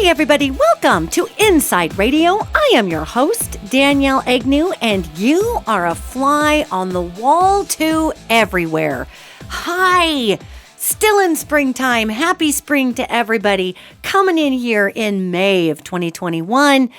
Hey everybody, welcome to InPsightRadio. I am your host, Danielle Egnew, and you are a fly on the wall too everywhere. Hi! Still in springtime. Happy spring to everybody. Coming in here in May of 2021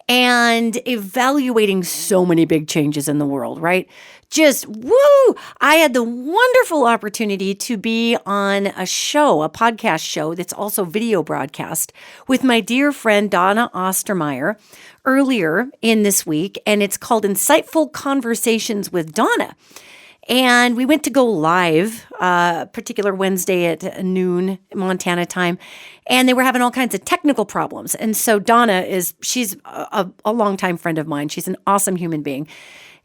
and evaluating so many big changes in the world, right? Just woo! I had the wonderful opportunity to be on a show, a podcast show that's also video broadcast with my dear friend Donna Ostermeyer earlier in this week, and it's called Insightful Conversations with Donna. And we went to go live, particular Wednesday at noon Montana time, and they were having all kinds of technical problems. And so Donna she's a longtime friend of mine. She's an awesome human being.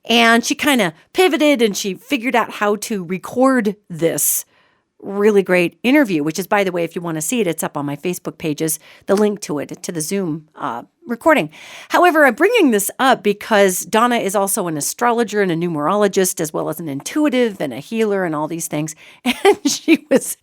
And she kind of pivoted and she figured out how to record this really great interview, which is, by the way, if you want to see it, it's up on my Facebook pages, the link to it, to the Zoom recording. However, I'm bringing this up because Donna is also an astrologer and a numerologist, as well as an intuitive and a healer and all these things. And she was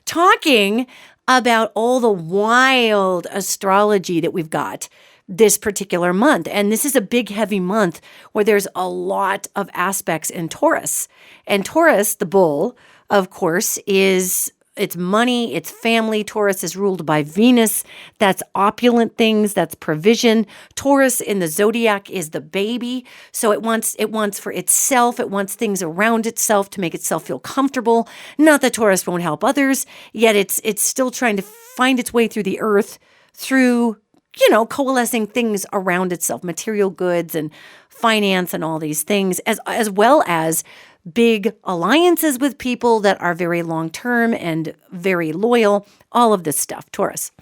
talking about all the wild astrology that we've got this particular month. And this is a big, heavy month where there's a lot of aspects in Taurus. And Taurus, the bull, of course, it's money, it's family. Taurus is ruled by Venus. That's opulent things, that's provision. Taurus in the zodiac is the baby. So it wants for itself, it wants things around itself to make itself feel comfortable. Not that Taurus won't help others, yet it's still trying to find its way through the earth through coalescing things around itself, material goods and finance and all these things, as well as big alliances with people that are very long-term and very loyal, all of this stuff, Taurus.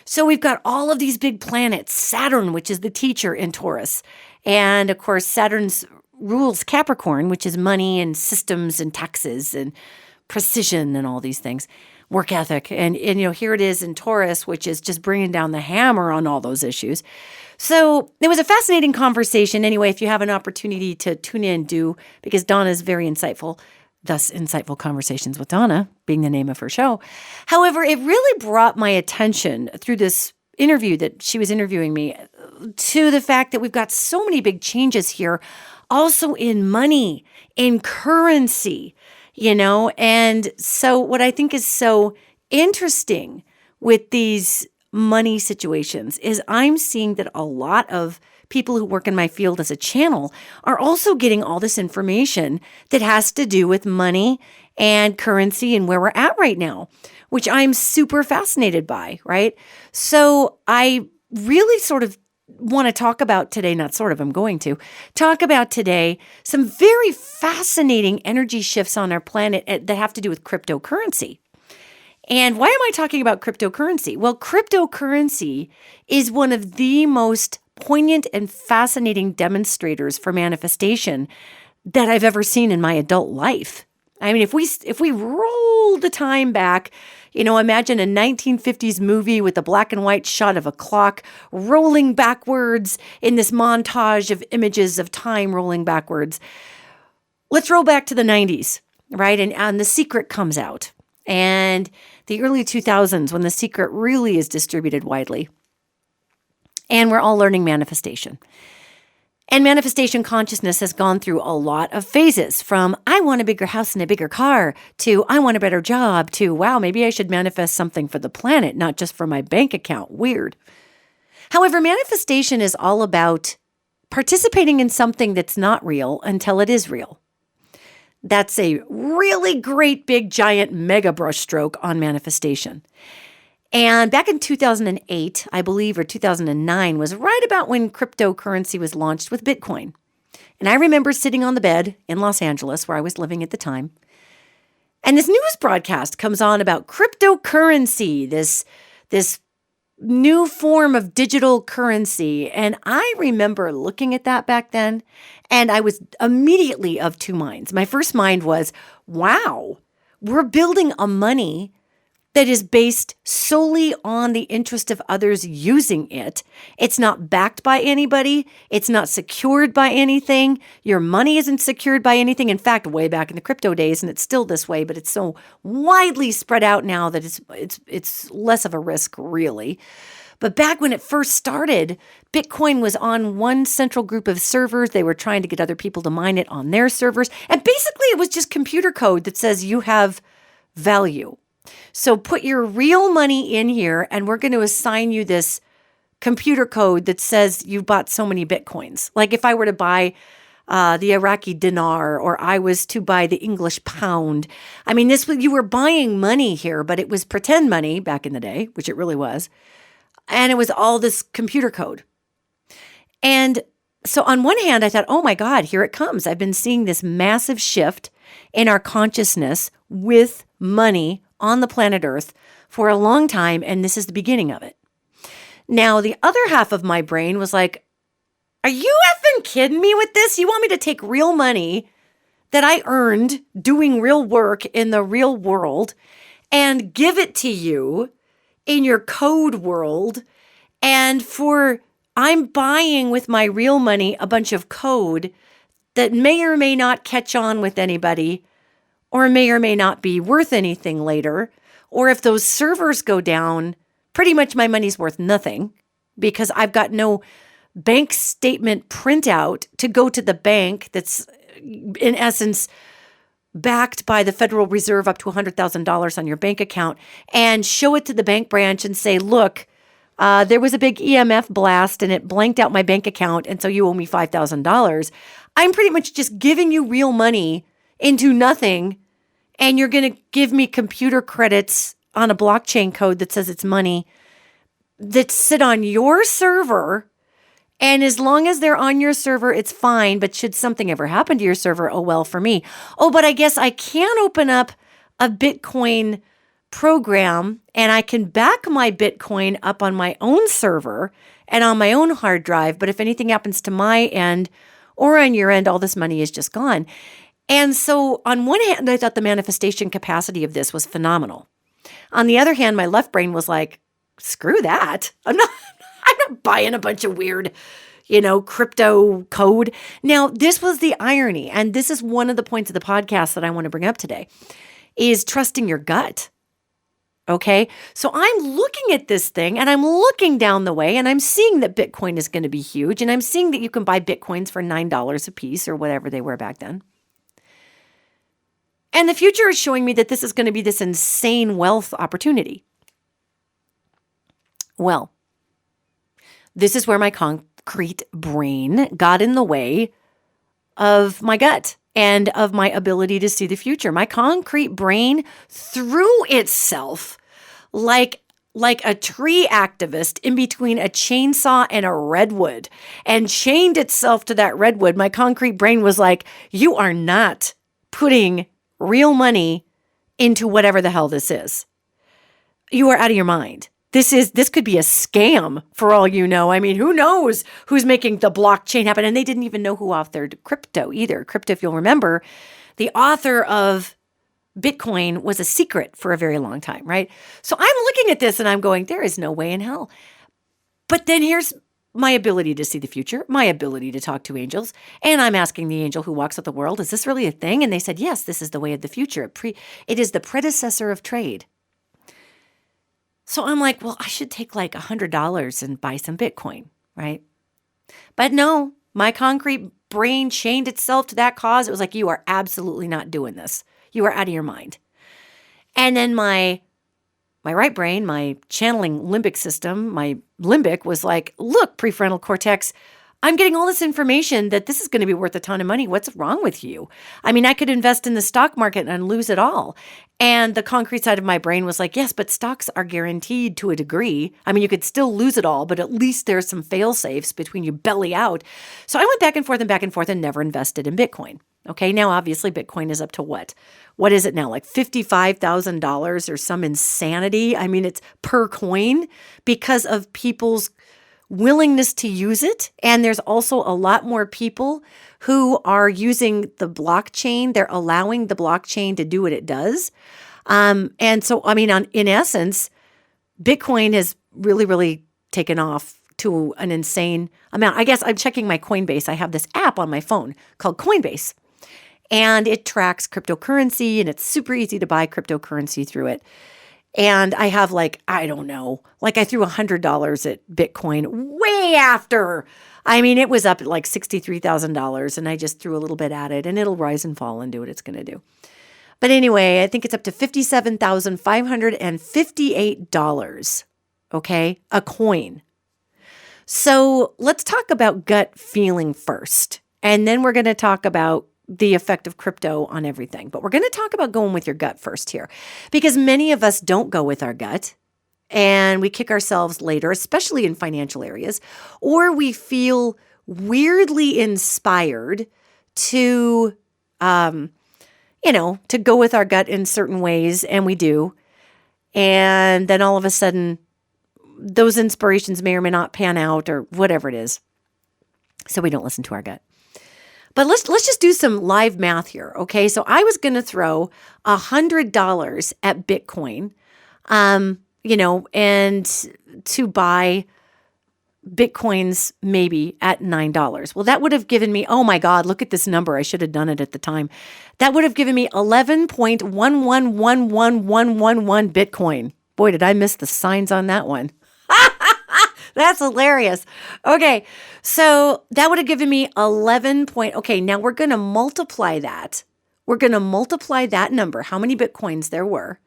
So we've got all of these big planets, Saturn, which is the teacher in Taurus. And of course, Saturn's rules Capricorn, which is money and systems and taxes and precision and all these things. Work ethic. And here it is in Taurus, which is just bringing down the hammer on all those issues. So it was a fascinating conversation. Anyway, if you have an opportunity to tune in, do, because Donna is very insightful, thus Insightful Conversations with Donna being the name of her show. However, it really brought my attention through this interview that she was interviewing me to the fact that we've got so many big changes here, also in money, in currency. And so what I think is so interesting with these money situations is I'm seeing that a lot of people who work in my field as a channel are also getting all this information that has to do with money and currency and where we're at right now, which I'm super fascinated by, right? So I really sort of want to talk about today, I'm going to talk about today some very fascinating energy shifts on our planet that have to do with cryptocurrency. And why am I talking about cryptocurrency? Well, cryptocurrency is one of the most poignant and fascinating demonstrators for manifestation that I've ever seen in my adult life. I mean, if we roll the time back, imagine a 1950s movie with a black and white shot of a clock rolling backwards in this montage of images of time rolling backwards. Let's roll back to the 90s, right? And The Secret comes out. And the early 2000s when The Secret really is distributed widely. And we're all learning manifestation. And manifestation consciousness has gone through a lot of phases, from I want a bigger house and a bigger car to I want a better job to, wow, maybe I should manifest something for the planet, not just for my bank account. Weird. However, manifestation is all about participating in something that's not real until it is real. That's a really great, big, giant mega brushstroke on manifestation. And back in 2008, I believe, or 2009, was right about when cryptocurrency was launched with Bitcoin. And I remember sitting on the bed in Los Angeles, where I was living at the time, and this news broadcast comes on about cryptocurrency, this new form of digital currency. And I remember looking at that back then, and I was immediately of two minds. My first mind was, wow, we're building a money that is based solely on the interest of others using it. It's not backed by anybody. It's not secured by anything. Your money isn't secured by anything. In fact, way back in the crypto days, and it's still this way, but it's so widely spread out now that it's less of a risk, really. But back when it first started, Bitcoin was on one central group of servers. They were trying to get other people to mine it on their servers. And basically, it was just computer code that says you have value. So put your real money in here, and we're going to assign you this computer code that says you bought so many Bitcoins. Like if I were to buy the Iraqi dinar, or I was to buy the English pound. I mean, you were buying money here, but it was pretend money back in the day, which it really was. And it was all this computer code. And so on one hand, I thought, oh my God, here it comes. I've been seeing this massive shift in our consciousness with money on the planet Earth for a long time, and this is the beginning of it. Now, the other half of my brain was like, are you effing kidding me with this? You want me to take real money that I earned doing real work in the real world and give it to you in your code world? And I'm buying with my real money a bunch of code that may or may not catch on with anybody, or may not be worth anything later. Or if those servers go down, pretty much my money's worth nothing because I've got no bank statement printout to go to the bank that's in essence backed by the Federal Reserve up to $100,000 on your bank account and show it to the bank branch and say, look, there was a big EMF blast and it blanked out my bank account, and so you owe me $5,000. I'm pretty much just giving you real money into nothing, and you're going to give me computer credits on a blockchain code that says it's money that sit on your server. And as long as they're on your server, it's fine. But should something ever happen to your server, oh, well, for me. Oh, but I guess I can open up a Bitcoin program and I can back my Bitcoin up on my own server and on my own hard drive. But if anything happens to my end or on your end, all this money is just gone. And so on one hand, I thought the manifestation capacity of this was phenomenal. On the other hand, my left brain was like, screw that. I'm not buying a bunch of weird, crypto code. Now, this was the irony, and this is one of the points of the podcast that I want to bring up today, is trusting your gut. Okay? So I'm looking at this thing, and I'm looking down the way, and I'm seeing that Bitcoin is going to be huge, and I'm seeing that you can buy Bitcoins for $9 a piece or whatever they were back then. And the future is showing me that this is going to be this insane wealth opportunity. Well, this is where my concrete brain got in the way of my gut and of my ability to see the future. My concrete brain threw itself like a tree activist in between a chainsaw and a redwood and chained itself to that redwood. My concrete brain was like, you are not putting real money into whatever the hell this is. You are out of your mind. This could be a scam for all you know. I mean, who knows who's making the blockchain happen? And they didn't even know who authored crypto either. Crypto, if you'll remember, the author of Bitcoin was a secret for a very long time, right? So I'm looking at this and I'm going, there is no way in hell. But then here's my ability to see the future, my ability to talk to angels. And I'm asking the angel who walks up the world, is this really a thing? And they said, yes, this is the way of the future. It is the predecessor of trade. So I'm like, well, I should take like $100 and buy some Bitcoin, right? But no, my concrete brain chained itself to that cause. It was like, you are absolutely not doing this. You are out of your mind. And then my right brain, my channeling limbic system, my limbic was like, look, prefrontal cortex, I'm getting all this information that this is going to be worth a ton of money. What's wrong with you? I mean, I could invest in the stock market and lose it all. And the concrete side of my brain was like, yes, but stocks are guaranteed to a degree. I mean, you could still lose it all, but at least there's some fail safes between you belly out. So I went back and forth and never invested in Bitcoin. Okay, now obviously Bitcoin is up to what? What is it now? Like $55,000 or some insanity? I mean, it's per coin because of people's willingness to use it. And there's also a lot more people who are using the blockchain. They're allowing the blockchain to do what it does. And so, I mean, in essence, Bitcoin has really, really taken off to an insane amount. I guess I'm checking my Coinbase. I have this app on my phone called Coinbase, and it tracks cryptocurrency, and it's super easy to buy cryptocurrency through it. And I have I don't know, I threw $100 at Bitcoin way after. I mean, it was up at $63,000 and I just threw a little bit at it and it'll rise and fall and do what it's going to do. But anyway, I think it's up to $57,558, okay, a coin. So let's talk about gut feeling first. And then we're going to talk about the effect of crypto on everything. But we're going to talk about going with your gut first here, because many of us don't go with our gut and we kick ourselves later, especially in financial areas, or we feel weirdly inspired to, to go with our gut in certain ways, and we do. And then all of a sudden, those inspirations may or may not pan out or whatever it is. So we don't listen to our gut. But let's just do some live math here, okay? So I was going to throw $100 at Bitcoin, and to buy Bitcoins maybe at $9. Well, that would have given me, oh my God, look at this number. I should have done it at the time. That would have given me 11.111111 Bitcoin. Boy, did I miss the signs on that one. That's hilarious. Okay, so that would have given me 11 point. Okay, now we're going to multiply that. We're going to multiply that number, how many Bitcoins there were,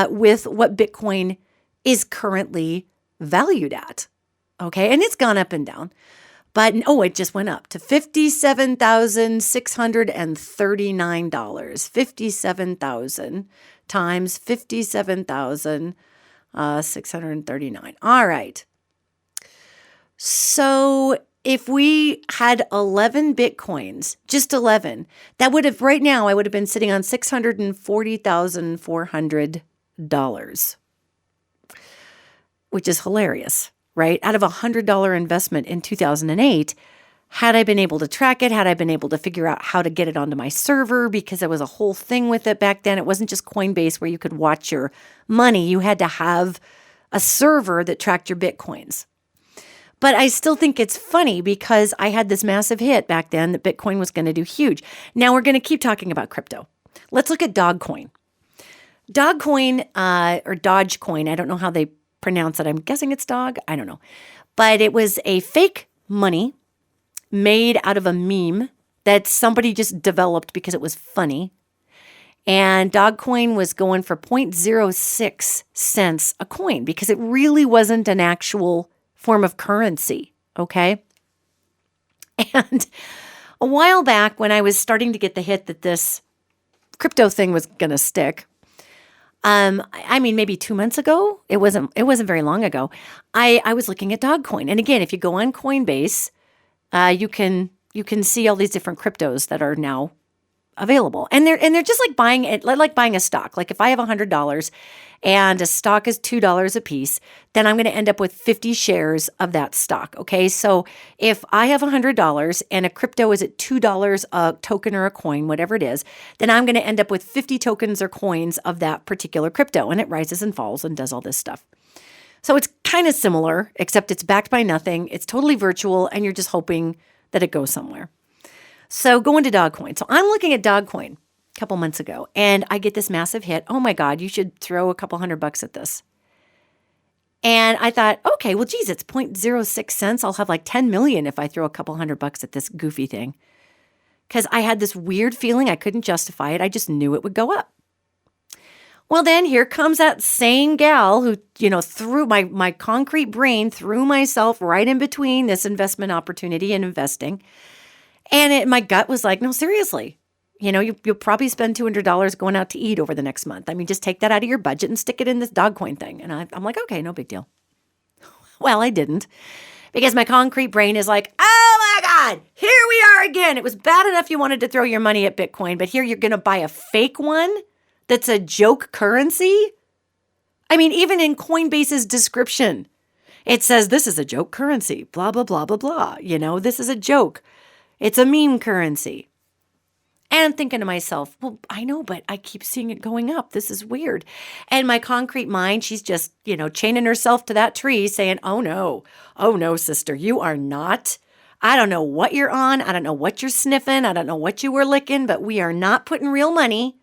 with what Bitcoin is currently valued at. Okay, and it's gone up and down. But, it just went up to $57,639. 57,000 times 57,639. All right. So if we had 11 Bitcoins, just 11, that would have, right now, I would have been sitting on $640,400, which is hilarious, right? Out of a $100 investment in 2008, had I been able to track it, had I been able to figure out how to get it onto my server, because there was a whole thing with it back then. It wasn't just Coinbase where you could watch your money. You had to have a server that tracked your Bitcoins. But I still think it's funny because I had this massive hit back then that Bitcoin was going to do huge. Now we're going to keep talking about crypto. Let's look at Dogecoin. Dogecoin, or Dogecoin, I don't know how they pronounce it. I'm guessing it's dog. I don't know. But it was a fake money made out of a meme that somebody just developed because it was funny. And Dogecoin was going for 0.06 cents a coin because it really wasn't an actual form of currency, okay? And a while back when I was starting to get the hit that this crypto thing was going to stick, maybe 2 months ago, it wasn't very long ago, I was looking at Dogecoin. And again, if you go on Coinbase, you can see all these different cryptos that are now available. And they're just like buying it, like buying a stock. Like if I have $100 and a stock is $2 a piece, then I'm going to end up with 50 shares of that stock. Okay. So if I have $100 and a crypto is at $2 a token or a coin, whatever it is, then I'm going to end up with 50 tokens or coins of that particular crypto, and it rises and falls and does all this stuff. So it's kind of similar, except it's backed by nothing. It's totally virtual, and you're just hoping that it goes somewhere. So going to Dogecoin. So I'm looking at Dogecoin a couple months ago, and I get this massive hit. Oh my God, you should throw a couple $100 at this. And I thought, okay, well, geez, it's 0.06 cents. I'll have like 10 million if I throw a couple $100 at this goofy thing. Because I had this weird feeling I couldn't justify it. I just knew it would go up. Well, then here comes that same gal who, threw my concrete brain, threw myself right in between this investment opportunity and investing. And my gut was like, no, seriously, you'll probably spend $200 going out to eat over the next month. I mean, just take that out of your budget and stick it in this Dogecoin thing. And I'm like, okay, no big deal. Well, I didn't, because my concrete brain is like, oh my God, here we are again. It was bad enough you wanted to throw your money at Bitcoin, but here you're going to buy a fake one that's a joke currency. I mean, even in Coinbase's description, it says this is a joke currency, blah, blah, blah, blah, blah. This is a joke. It's a meme currency. And I'm thinking to myself, well, I know, but I keep seeing it going up. This is weird. And my concrete mind, she's just, chaining herself to that tree saying, oh no, sister, you are not. I don't know what you're on. I don't know what you're sniffing. I don't know what you were licking, but we are not putting real money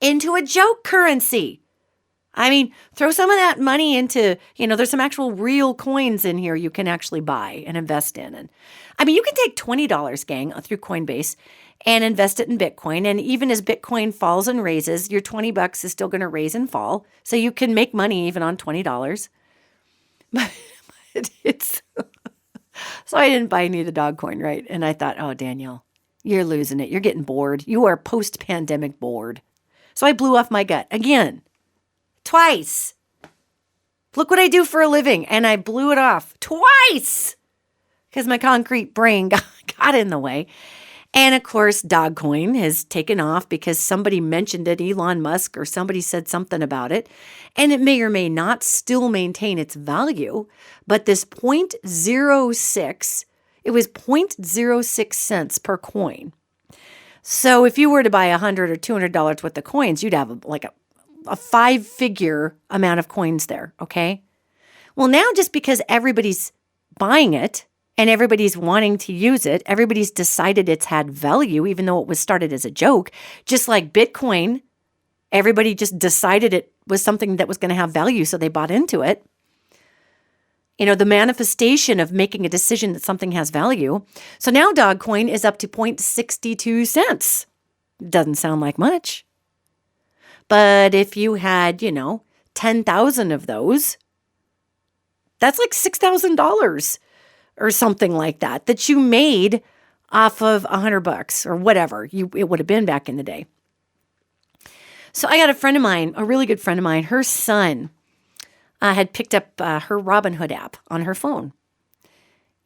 into a joke currency. I mean, throw some of that money into, there's some actual real coins in here you can actually buy and invest in. And I mean, you can take $20, gang, through Coinbase and invest it in Bitcoin. And even as Bitcoin falls and raises, your $20 is still going to raise and fall. So you can make money even on $20. But it's, so I didn't buy any of the dog coin, right? And I thought, oh, Danielle, you're losing it. You're getting bored. You are post-pandemic bored. So I blew off my gut again. Twice. Look what I do for a living. And I blew it off twice because my concrete brain got in the way. And of course, Dogecoin has taken off because somebody mentioned it, Elon Musk, or somebody said something about it. And it may or may not still maintain its value. But this 0.06, it was 0.06 cents per coin. So if you were to buy $100 or $200 worth of coins, you'd have a five-figure amount of coins there, okay? Well, now just because everybody's buying it and everybody's wanting to use it, everybody's decided it's had value, even though it was started as a joke, just like Bitcoin, everybody just decided it was something that was going to have value, so they bought into it. The manifestation of making a decision that something has value. So now Dogecoin is up to 0.62 cents. Doesn't sound like much. But if you had, 10,000 of those, that's like $6,000 or something like that you made off of $100 or whatever it would have been back in the day. So I got a friend of mine, a really good friend of mine, her son had picked up her Robinhood app on her phone.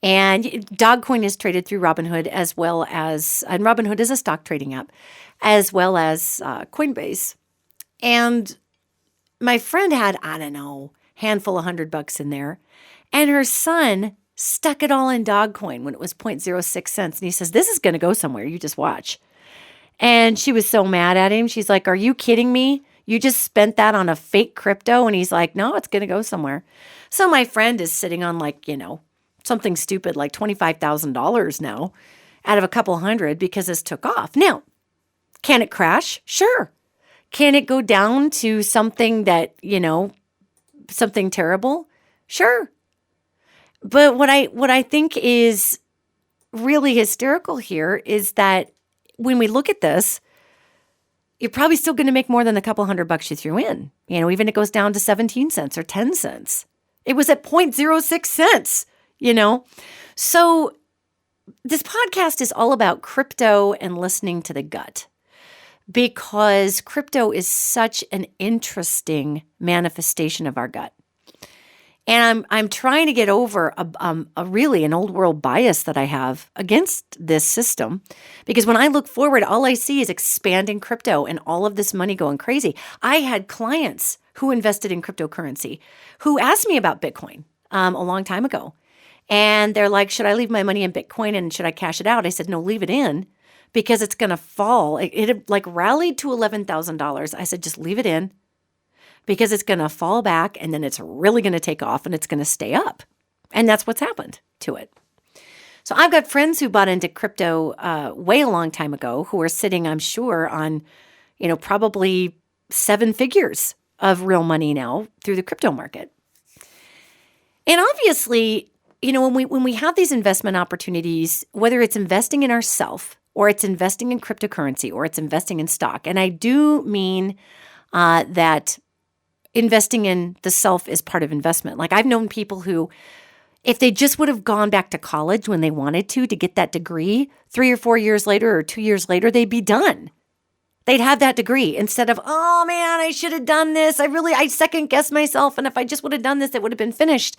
And Dogecoin is traded through Robinhood and Robinhood is a stock trading app, as well as Coinbase. And my friend had, handful of $100 in there. And her son stuck it all in Dogecoin when it was 0.06 cents. And he says, this is going to go somewhere. You just watch. And she was so mad at him. She's like, are you kidding me? You just spent that on a fake crypto? And he's like, no, it's going to go somewhere. So my friend is sitting on something stupid like $25,000 now out of a couple hundred because this took off. Now, can it crash? Sure. Can it go down to something that, something terrible? Sure. But what I think is really hysterical here is that when we look at this, you're probably still going to make more than a couple $100 you threw in. Even it goes down to 17 cents or 10 cents. It was at 0.06 cents, So this podcast is all about crypto and listening to the gut, because crypto is such an interesting manifestation of our gut. And I'm trying to get over a really an old world bias that I have against this system, because when I look forward, all I see is expanding crypto and all of this money going crazy. I had clients who invested in cryptocurrency who asked me about Bitcoin a long time ago. And they're like, should I leave my money in Bitcoin and should I cash it out? I said, no, leave it in because it's going to fall. It rallied to $11,000. I said, just leave it in, because it's going to fall back and then it's really going to take off and it's going to stay up. And that's what's happened to it. So I've got friends who bought into crypto way a long time ago who are sitting, I'm sure, on, probably 7 figures of real money now through the crypto market. And obviously, when we have these investment opportunities, whether it's investing in ourself or it's investing in cryptocurrency or it's investing in stock, and I do mean that investing in the self is part of investment. Like I've known people who, if they just would have gone back to college when they wanted to get that degree, 3 or 4 years later or 2 years later, they'd be done. They'd have that degree instead of, oh man, I should have done this. I second guessed myself. And if I just would have done this, it would have been finished.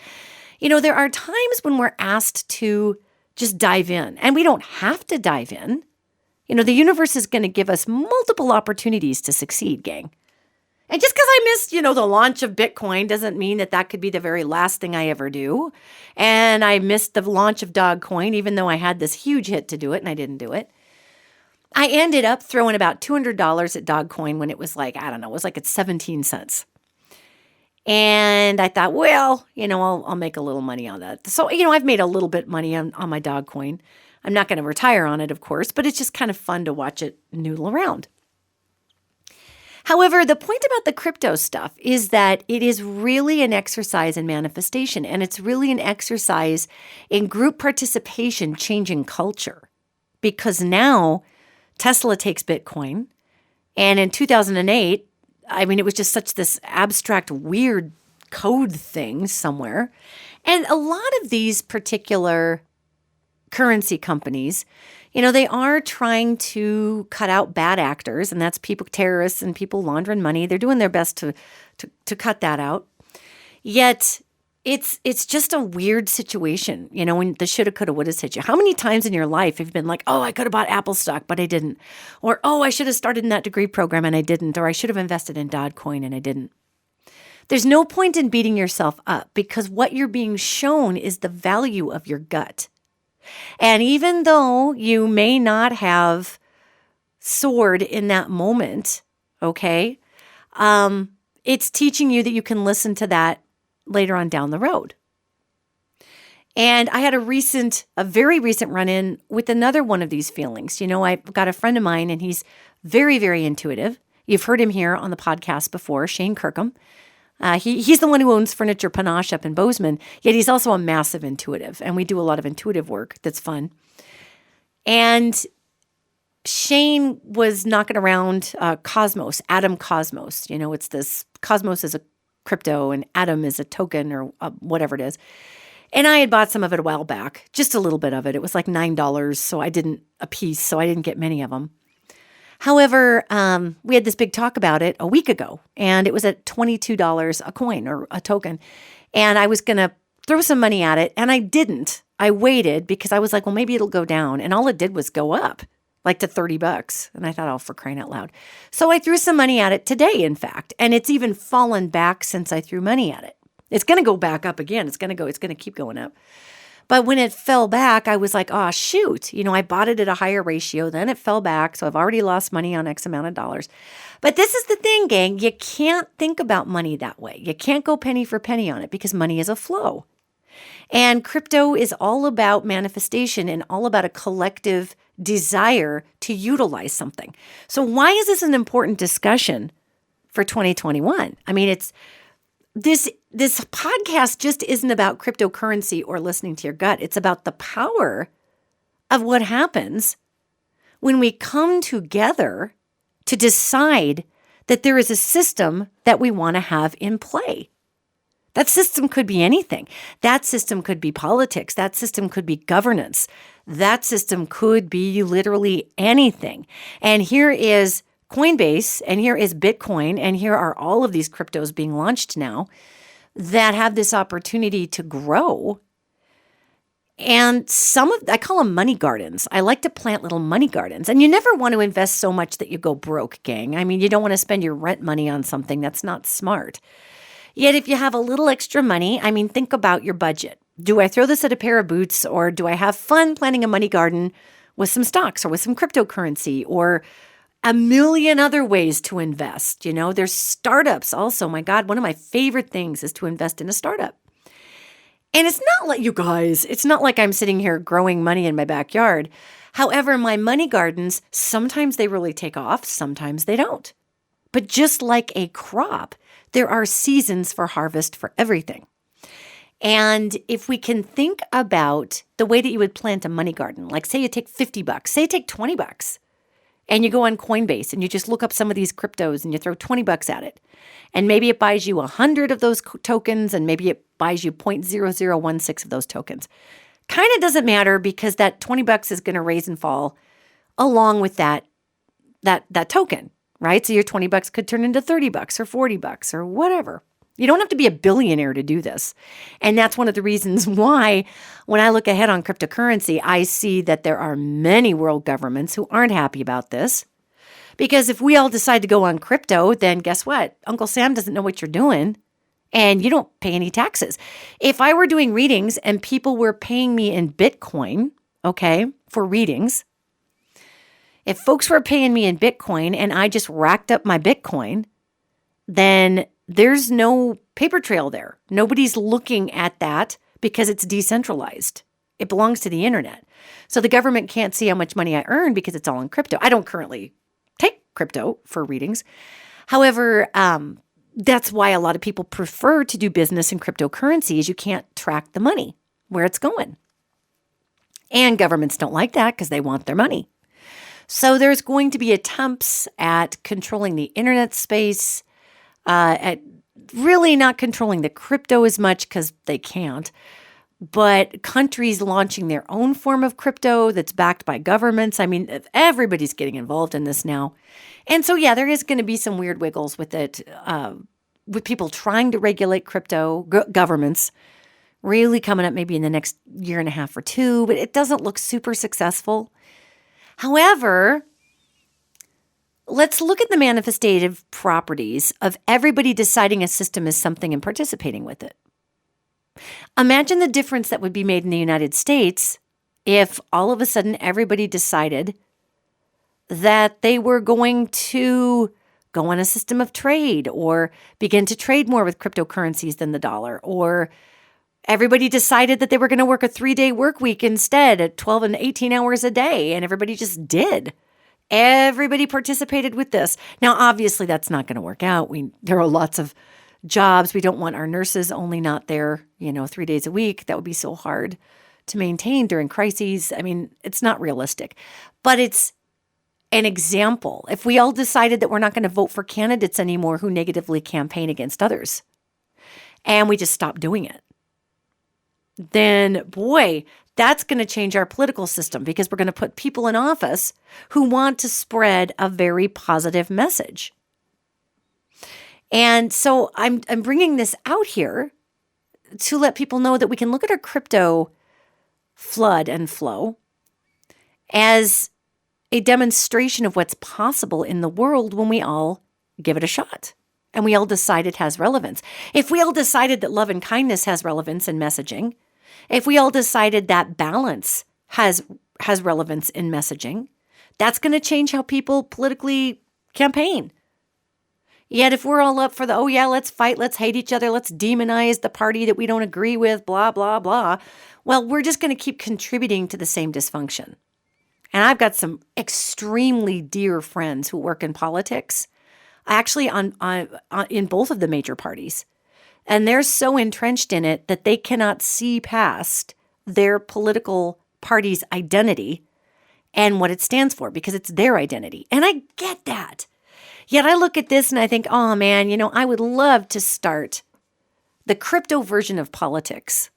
There are times when we're asked to just dive in, and we don't have to dive in. The universe is going to give us multiple opportunities to succeed, gang. And just because I missed, the launch of Bitcoin doesn't mean that could be the very last thing I ever do. And I missed the launch of Dogecoin, even though I had this huge hit to do it and I didn't do it. I ended up throwing about $200 at Dogecoin when it was it was at 17 cents. And I thought, well, I'll make a little money on that. So, I've made a little bit money on my Dogecoin. I'm not going to retire on it, of course, but it's just kind of fun to watch it noodle around. However, the point about the crypto stuff is that it is really an exercise in manifestation, and it's really an exercise in group participation changing culture. Because now Tesla takes Bitcoin, and in 2008, it was just such this abstract, weird code thing somewhere. And a lot of these particular currency companies, they are trying to cut out bad actors, and that's people, terrorists and people laundering money. They're doing their best to cut that out. Yet it's just a weird situation, when the shoulda, coulda, woulda hit you. How many times in your life have you been like, oh, I could have bought Apple stock, but I didn't. Or, oh, I should have started in that degree program and I didn't. Or I should have invested in Dogecoin and I didn't. There's no point in beating yourself up because what you're being shown is the value of your gut. And even though you may not have soared in that moment, okay, it's teaching you that you can listen to that later on down the road. And I had a very recent run-in with another one of these feelings. I've got a friend of mine and he's very, very intuitive. You've heard him here on the podcast before, Shane Kirkham. He's the one who owns Furniture Panache up in Bozeman, yet he's also a massive intuitive, and we do a lot of intuitive work that's fun. And Shane was knocking around Cosmos, Atom Cosmos. It's this, Cosmos is a crypto and Atom is a token or whatever it is. And I had bought some of it a while back, just a little bit of it. It was like $9, so I didn't get many of them. However, we had this big talk about it a week ago, and it was at $22 a coin or a token. And I was going to throw some money at it, and I didn't. I waited because I was like, well, maybe it'll go down. And all it did was go up, like to $30. And I thought, oh, for crying out loud. So I threw some money at it today, in fact, and it's even fallen back since I threw money at it. It's going to go back up again. It's going to keep going up. But when it fell back, I was like, oh, shoot. I bought it at a higher ratio. Then it fell back. So I've already lost money on X amount of dollars. But this is the thing, gang. You can't think about money that way. You can't go penny for penny on it because money is a flow. And crypto is all about manifestation and all about a collective desire to utilize something. So why is this an important discussion for 2021? This podcast just isn't about cryptocurrency or listening to your gut. It's about the power of what happens when we come together to decide that there is a system that we want to have in play. That system could be anything. That system could be politics. That system could be governance. That system could be literally anything. And here is Coinbase, and here is Bitcoin, and here are all of these cryptos being launched now that have this opportunity to grow. And I call them money gardens. I like to plant little money gardens. And you never want to invest so much that you go broke, gang. You don't want to spend your rent money on something that's not smart. Yet if you have a little extra money, think about your budget. Do I throw this at a pair of boots, or do I have fun planting a money garden with some stocks or with some cryptocurrency or a million other ways to invest? There's startups also. My God, one of my favorite things is to invest in a startup. And it's not like I'm sitting here growing money in my backyard. However, my money gardens, sometimes they really take off, sometimes they don't. But just like a crop, there are seasons for harvest for everything. And if we can think about the way that you would plant a money garden, like say you take $50, say you take $20, and you go on Coinbase and you just look up some of these cryptos and you throw $20 at it. And maybe it buys you 100 of those tokens, and maybe it buys you 0.0016 of those tokens. Kind of doesn't matter because that $20 is going to raise and fall along with that token, right? So your $20 could turn into $30 or $40 or whatever. You don't have to be a billionaire to do this. And that's one of the reasons why when I look ahead on cryptocurrency, I see that there are many world governments who aren't happy about this. Because if we all decide to go on crypto, then guess what? Uncle Sam doesn't know what you're doing, and you don't pay any taxes. If I were doing readings and people were paying me in Bitcoin, okay, for readings, if folks were paying me in Bitcoin and I just racked up my Bitcoin, then there's no paper trail there. Nobody's looking at that because it's decentralized. It belongs to the internet. So the government can't see how much money I earn because it's all in crypto. I don't currently take crypto for readings. However, that's why a lot of people prefer to do business in cryptocurrency is you can't track the money, where it's going. And governments don't like that because they want their money. So there's going to be attempts at controlling the internet space, at really not controlling the crypto as much because they can't, but countries launching their own form of crypto that's backed by governments. I mean, everybody's getting involved in this now. And so, yeah, there is going to be some weird wiggles with it, with people trying to regulate crypto, governments really coming up maybe in the next year and a half or two, but it doesn't look super successful. However, let's look at the manifestative properties of everybody deciding a system is something and participating with it. Imagine the difference that would be made in the United States if all of a sudden everybody decided that they were going to go on a system of trade or begin to trade more with cryptocurrencies than the dollar, or everybody decided that they were going to work a 3-day work week instead at 12 and 18 hours a day, and everybody just did. Everybody participated with this. Now, obviously, that's not going to work out. There are lots of jobs. We don't want our nurses only not there, 3 days a week. That would be so hard to maintain during crises. I mean, it's not realistic, but it's an example. If we all decided that we're not going to vote for candidates anymore who negatively campaign against others, and we just stop doing it, then boy, that's going to change our political system because we're going to put people in office who want to spread a very positive message. And so I'm bringing this out here to let people know that we can look at our crypto flood and flow as a demonstration of what's possible in the world when we all give it a shot and we all decide it has relevance. If we all decided that love and kindness has relevance in messaging, if we all decided that balance has relevance in messaging, that's going to change how people politically campaign. Yet if we're all up for the, oh yeah, let's fight, let's hate each other, let's demonize the party that we don't agree with, blah, blah, blah, well, we're just going to keep contributing to the same dysfunction. And I've got some extremely dear friends who work in politics, actually in both of the major parties. And they're so entrenched in it that they cannot see past their political party's identity and what it stands for because it's their identity. And I get that. Yet I look at this and I think, oh man, I would love to start the crypto version of politics,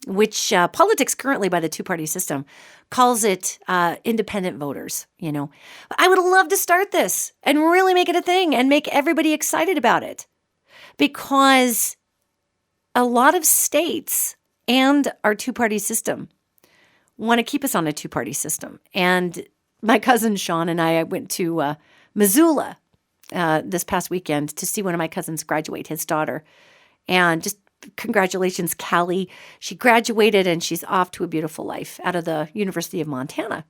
which politics currently by the two-party system calls it independent voters, I would love to start this and really make it a thing and make everybody excited about it. Because a lot of states and our two-party system want to keep us on a two-party system. And my cousin Sean and I went to Missoula this past weekend to see one of my cousins graduate, his daughter. And just congratulations, Callie. She graduated and she's off to a beautiful life out of the University of Montana.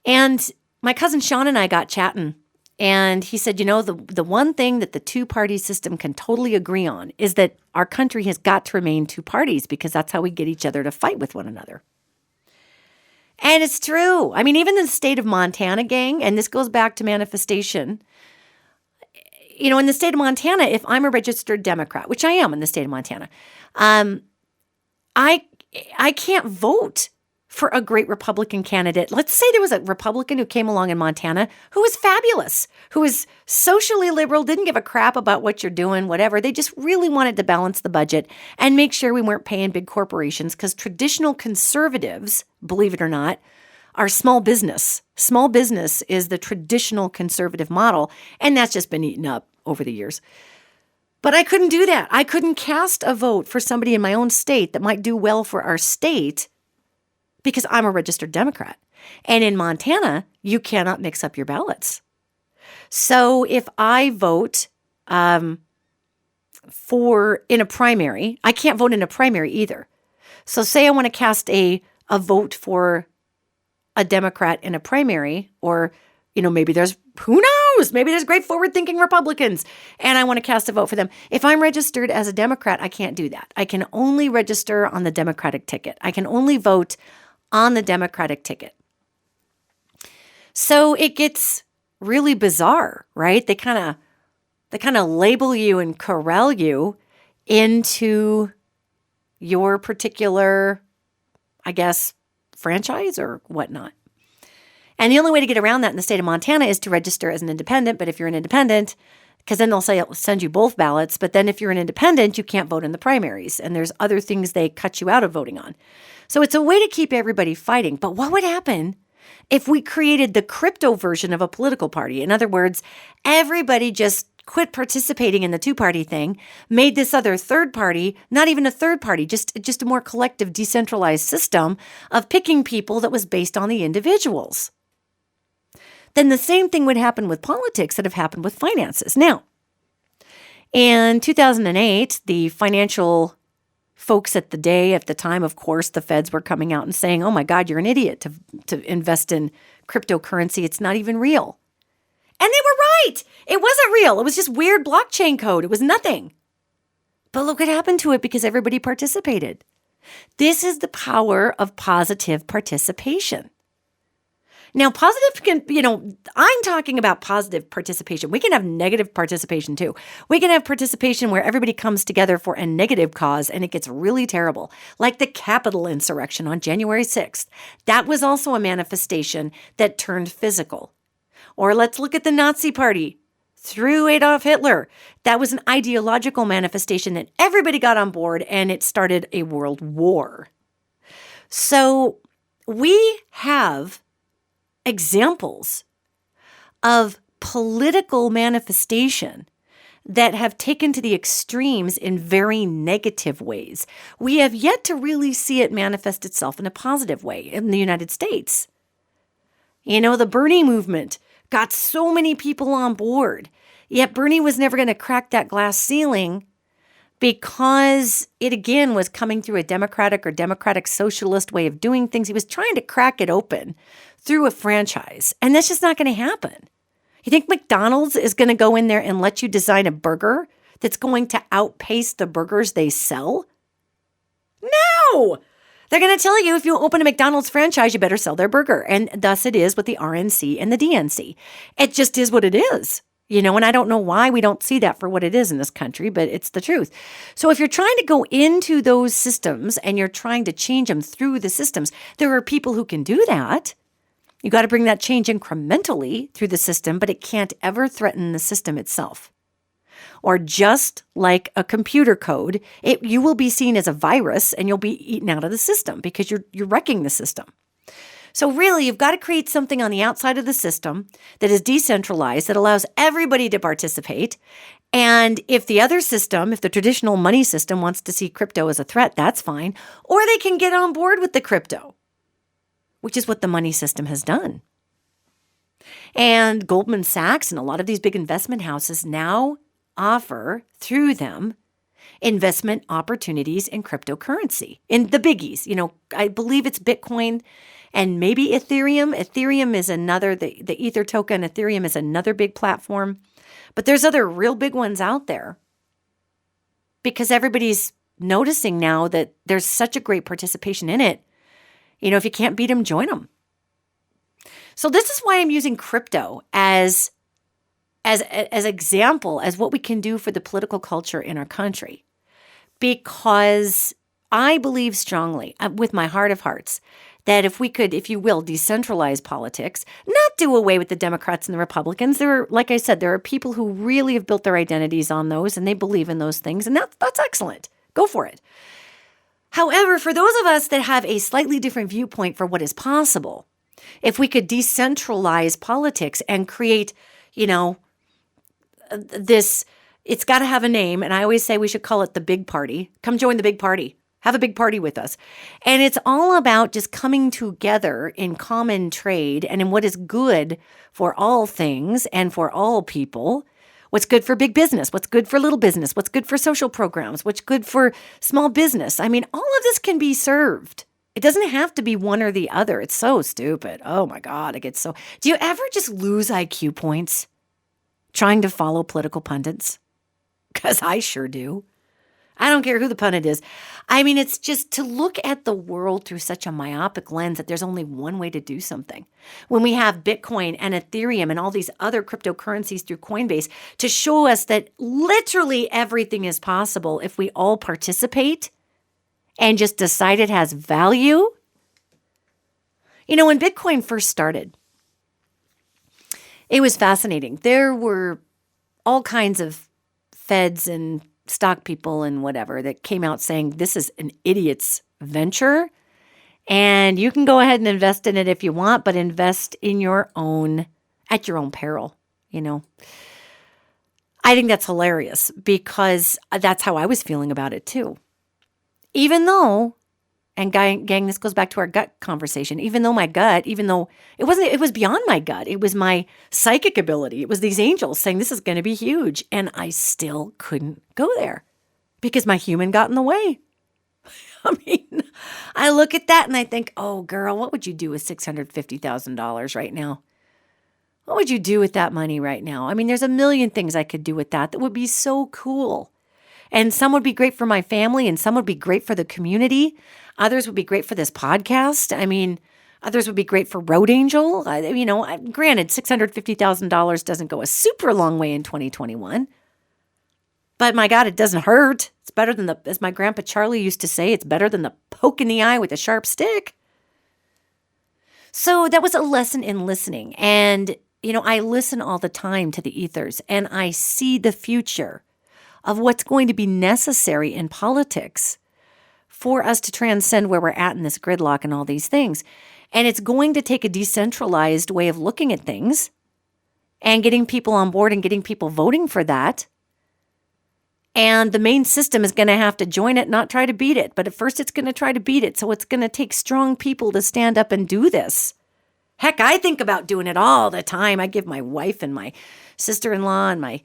And my cousin Sean and I got chatting. And he said, the one thing that the two-party system can totally agree on is that our country has got to remain two parties because that's how we get each other to fight with one another. And it's true. I mean, even in the state of Montana, gang, and this goes back to manifestation, in the state of Montana, if I'm a registered Democrat, which I am in the state of Montana, I can't vote for a great Republican candidate. Let's say there was a Republican who came along in Montana who was fabulous, who was socially liberal, didn't give a crap about what you're doing, whatever. They just really wanted to balance the budget and make sure we weren't paying big corporations because traditional conservatives, believe it or not, are small business. Small business is the traditional conservative model, and that's just been eaten up over the years. But I couldn't do that. I couldn't cast a vote for somebody in my own state that might do well for our state because I'm a registered Democrat. And in Montana, you cannot mix up your ballots. So if I vote in a primary, I can't vote in a primary either. So say I want to cast a vote for a Democrat in a primary, or, maybe who knows? Maybe there's great forward-thinking Republicans, and I want to cast a vote for them. If I'm registered as a Democrat, I can't do that. I can only register on the Democratic ticket. I can only vote on the Democratic ticket. So it gets really bizarre, right? They kind of label you and corral you into your particular, I guess, franchise or whatnot. And the only way to get around that in the state of Montana is to register as an independent. But if you're an independent, because then they'll say, send you both ballots. But then if you're an independent, you can't vote in the primaries. And there's other things they cut you out of voting on. So it's a way to keep everybody fighting. But what would happen if we created the crypto version of a political party? In other words, everybody just quit participating in the two-party thing, made this other third party, not even a third party, just a more collective, decentralized system of picking people that was based on the individuals. Then the same thing would happen with politics that have happened with finances. Now, in 2008, the financial folks at the time, of course, the feds were coming out and saying, oh my God, you're an idiot to invest in cryptocurrency. It's not even real. And they were right. It wasn't real. It was just weird blockchain code. It was nothing. But look what happened to it because everybody participated. This is the power of positive participation. Now, I'm talking about positive participation. We can have negative participation too. We can have participation where everybody comes together for a negative cause and it gets really terrible, like the Capitol insurrection on January 6th. That was also a manifestation that turned physical. Or let's look at the Nazi Party through Adolf Hitler. That was an ideological manifestation that everybody got on board and it started a world war. So we have examples of political manifestation that have taken to the extremes in very negative ways. We have yet to really see it manifest itself in a positive way in the United States. The Bernie movement got so many people on board, yet Bernie was never going to crack that glass ceiling because it, again, was coming through a democratic or democratic socialist way of doing things. He was trying to crack it open through a franchise, and that's just not going to happen. You think McDonald's is going to go in there and let you design a burger that's going to outpace the burgers they sell? No! They're going to tell you if you open a McDonald's franchise, you better sell their burger. And thus it is with the RNC and the DNC. It just is what it is. And I don't know why we don't see that for what it is in this country, but it's the truth. So if you're trying to go into those systems and you're trying to change them through the systems, there are people who can do that. You got to bring that change incrementally through the system, but it can't ever threaten the system itself. Or just like a computer code, you will be seen as a virus and you'll be eaten out of the system because you're wrecking the system. So really, you've got to create something on the outside of the system that is decentralized, that allows everybody to participate. And if the traditional money system wants to see crypto as a threat, that's fine. Or they can get on board with the crypto, which is what the money system has done. And Goldman Sachs and a lot of these big investment houses now offer through them investment opportunities in cryptocurrency, in the biggies. I believe it's Bitcoin and maybe Ethereum. Ethereum is another, the Ether token, Ethereum is another big platform. But there's other real big ones out there because everybody's noticing now that there's such a great participation in it. If you can't beat them, join them. So this is why I'm using crypto as example, as what we can do for the political culture in our country. Because I believe strongly, with my heart of hearts, that if we could, if you will, decentralize politics, not do away with the Democrats and the Republicans. Like I said, there are people who really have built their identities on those and they believe in those things, and that's excellent. Go for it. However, for those of us that have a slightly different viewpoint for what is possible, if we could decentralize politics and create, this, it's got to have a name. And I always say we should call it the big party. Come join the big party. Have a big party with us. And it's all about just coming together in common trade and in what is good for all things and for all people. What's good for big business? What's good for little business? What's good for social programs? What's good for small business? All of this can be served. It doesn't have to be one or the other. It's so stupid. Oh my God, it gets so... Do you ever just lose IQ points trying to follow political pundits? Because I sure do. I don't care who the pundit is. I mean, it's just to look at the world through such a myopic lens that there's only one way to do something. When we have Bitcoin and Ethereum and all these other cryptocurrencies through Coinbase to show us that literally everything is possible if we all participate and just decide it has value. You know, when Bitcoin first started, it was fascinating. There were all kinds of feds and stock people and whatever that came out saying this is an idiot's venture and you can go ahead and invest in it if you want, but invest in your own, at your own peril, you know. I think that's hilarious because that's how I was feeling about it too. Even though, and gang, this goes back to our gut conversation, even though it was beyond my gut. It was my psychic ability. It was these angels saying this is going to be huge. And I still couldn't go there because my human got in the way. I mean, I look at that and I think, oh, girl, what would you do with $650,000 right now? What would you do with that money right now? I mean, there's a million things I could do with that would be so cool. And some would be great for my family and some would be great for the community. Others would be great for this podcast. I mean, others would be great for Road Angel. Granted, $650,000 doesn't go a super long way in 2021. But my God, it doesn't hurt. It's better than as my grandpa Charlie used to say, it's better than the poke in the eye with a sharp stick. So that was a lesson in listening. And, I listen all the time to the ethers and I see the future of what's going to be necessary in politics for us to transcend where we're at in this gridlock and all these things. And it's going to take a decentralized way of looking at things and getting people on board and getting people voting for that. And the main system is going to have to join it, not try to beat it. But at first it's going to try to beat it. So it's going to take strong people to stand up and do this. Heck, I think about doing it all the time. I give my wife and my sister-in-law and my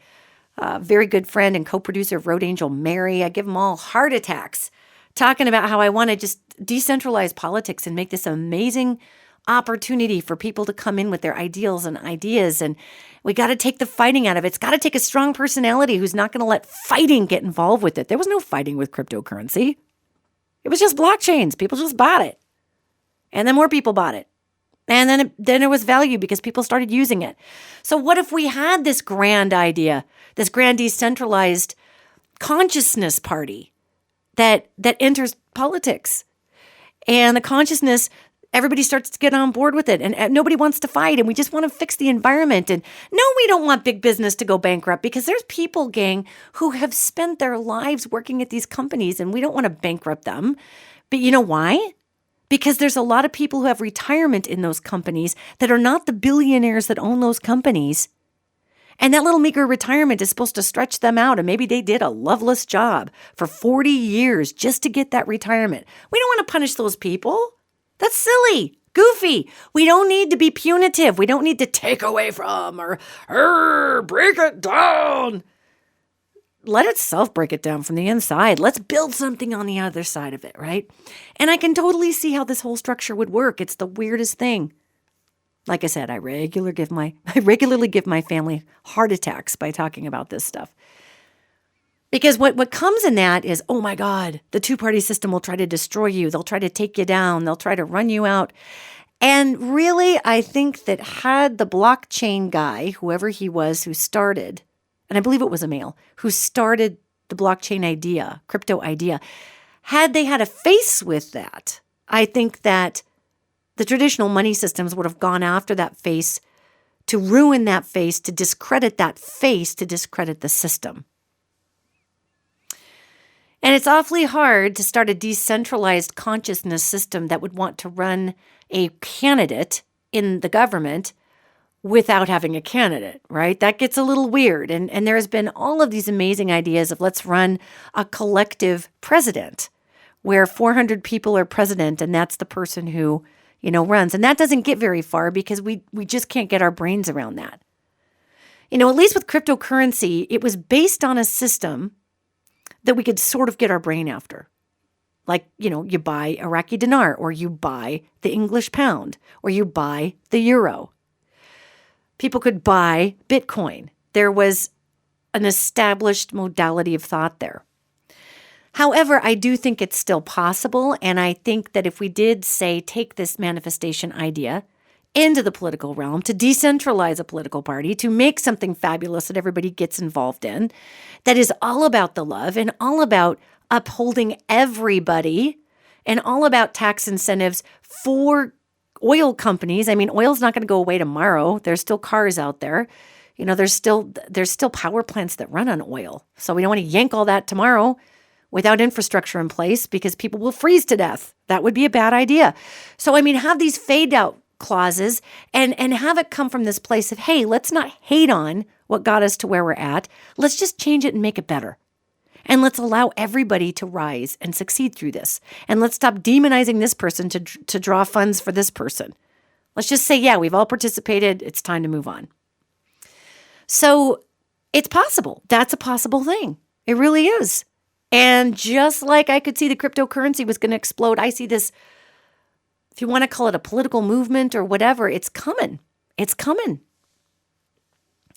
very good friend and co-producer of Road Angel, Mary, I give them all heart attacks talking about how I want to just decentralize politics and make this amazing opportunity for people to come in with their ideals and ideas. And we got to take the fighting out of it. It's got to take a strong personality who's not going to let fighting get involved with it. There was no fighting with cryptocurrency. It was just blockchains. People just bought it. And then more people bought it. And then it was value because people started using it. So what if we had this grand idea, this grand decentralized consciousness party that enters politics? And the consciousness, everybody starts to get on board with it. And nobody wants to fight. And we just want to fix the environment. And no, we don't want big business to go bankrupt because there's people, gang, who have spent their lives working at these companies. And we don't want to bankrupt them. But you know why? Because there's a lot of people who have retirement in those companies that are not the billionaires that own those companies. And that little meager retirement is supposed to stretch them out. And maybe they did a loveless job for 40 years just to get that retirement. We don't want to punish those people. That's silly, goofy. We don't need to be punitive. We don't need to take away from or break it down. Let itself break it down from the inside. Let's build something on the other side of it, right? And I can totally see how this whole structure would work. It's the weirdest thing. Like I said, I regularly give my family heart attacks by talking about this stuff. Because what comes in that is, oh my God, the two-party system will try to destroy you. They'll try to take you down. They'll try to run you out. And really, I think that had the blockchain guy, whoever he was who started, and I believe it was a male, who started the blockchain idea, crypto idea, had they had a face with that, I think that the traditional money systems would have gone after that face to ruin that face, to discredit that face, to discredit the system. And it's awfully hard to start a decentralized consciousness system that would want to run a candidate in the government without having a candidate, right? That gets a little weird. And there has been all of these amazing ideas of let's run a collective president where 400 people are president and that's the person who, runs. And that doesn't get very far because we just can't get our brains around that. At least with cryptocurrency, it was based on a system that we could sort of get our brain after. Like, you buy Iraqi dinar or you buy the English pound or you buy the euro. People could buy Bitcoin. There was an established modality of thought there. However, I do think it's still possible. And I think that if we did, say, take this manifestation idea into the political realm, to decentralize a political party, to make something fabulous that everybody gets involved in, that is all about the love and all about upholding everybody and all about tax incentives for oil companies. I mean, oil's not going to go away tomorrow. There's still cars out there. There's still power plants that run on oil. So we don't want to yank all that tomorrow without infrastructure in place because people will freeze to death. That would be a bad idea. So, I mean, have these fade out clauses and have it come from this place of, hey, let's not hate on what got us to where we're at. Let's just change it and make it better. And let's allow everybody to rise and succeed through this. And let's stop demonizing this person to draw funds for this person. Let's just say, yeah, we've all participated. It's time to move on. So it's possible. That's a possible thing. It really is. And just like I could see the cryptocurrency was going to explode, I see this, if you want to call it a political movement or whatever, it's coming. It's coming.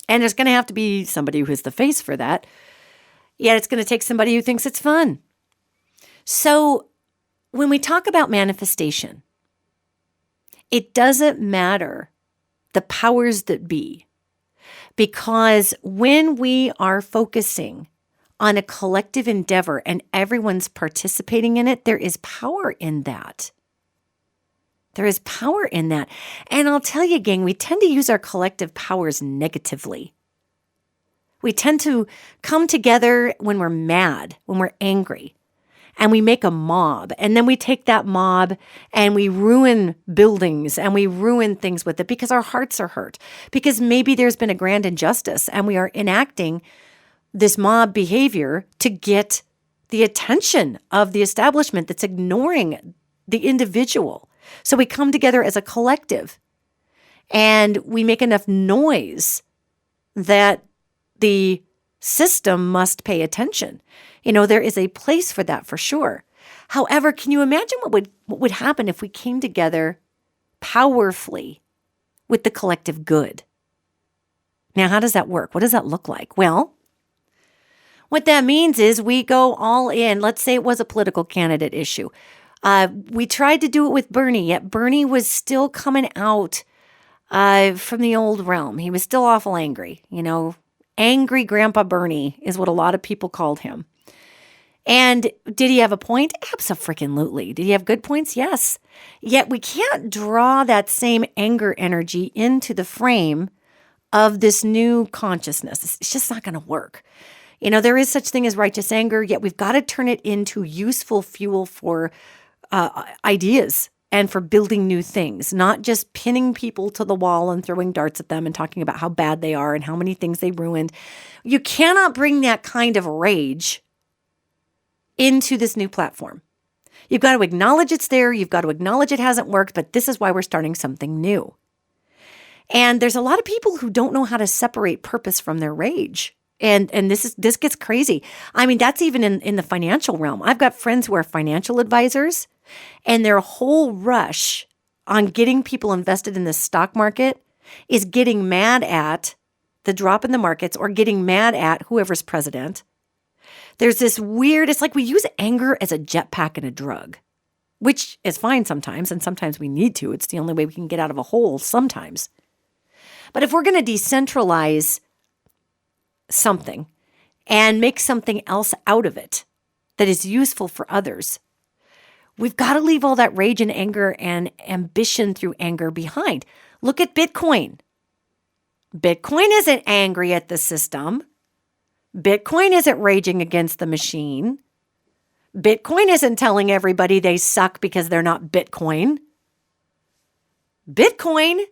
And there's going to have to be somebody who is the face for that. Yet it's going to take somebody who thinks it's fun. So when we talk about manifestation, it doesn't matter the powers that be. Because when we are focusing on a collective endeavor and everyone's participating in it, there is power in that. There is power in that. And I'll tell you, gang, we tend to use our collective powers negatively. We tend to come together when we're mad, when we're angry, and we make a mob. And then we take that mob and we ruin buildings and we ruin things with it because our hearts are hurt. Because maybe there's been a grand injustice and we are enacting this mob behavior to get the attention of the establishment that's ignoring the individual. So we come together as a collective and we make enough noise that the system must pay attention. There is a place for that for sure. However, can you imagine what would happen if we came together powerfully with the collective good? Now, how does that work? What does that look like? Well, what that means is we go all in. Let's say it was a political candidate issue. We tried to do it with Bernie, yet Bernie was still coming out from the old realm. He was still awful angry, Angry Grandpa Bernie is what a lot of people called him. And did he have a point? Abso-freaking-lutely. Did he have good points? Yes. Yet we can't draw that same anger energy into the frame of this new consciousness. It's just not going to work. There is such thing as righteous anger, yet we've got to turn it into useful fuel for ideas and for building new things, not just pinning people to the wall and throwing darts at them and talking about how bad they are and how many things they ruined. You cannot bring that kind of rage into this new platform. You've got to acknowledge it's there. You've got to acknowledge it hasn't worked, but this is why we're starting something new. And there's a lot of people who don't know how to separate purpose from their rage. And this gets crazy. I mean, that's even in the financial realm. I've got friends who are financial advisors, and their whole rush on getting people invested in the stock market is getting mad at the drop in the markets or getting mad at whoever's president. There's this weird, it's like we use anger as a jetpack and a drug, which is fine sometimes, and sometimes we need to. It's the only way we can get out of a hole sometimes. But if we're going to decentralize something and make something else out of it that is useful for others, we've got to leave all that rage and anger and ambition through anger behind. Look at Bitcoin. Bitcoin isn't angry at the system. Bitcoin isn't raging against the machine. Bitcoin isn't telling everybody they suck because they're not Bitcoin. Bitcoin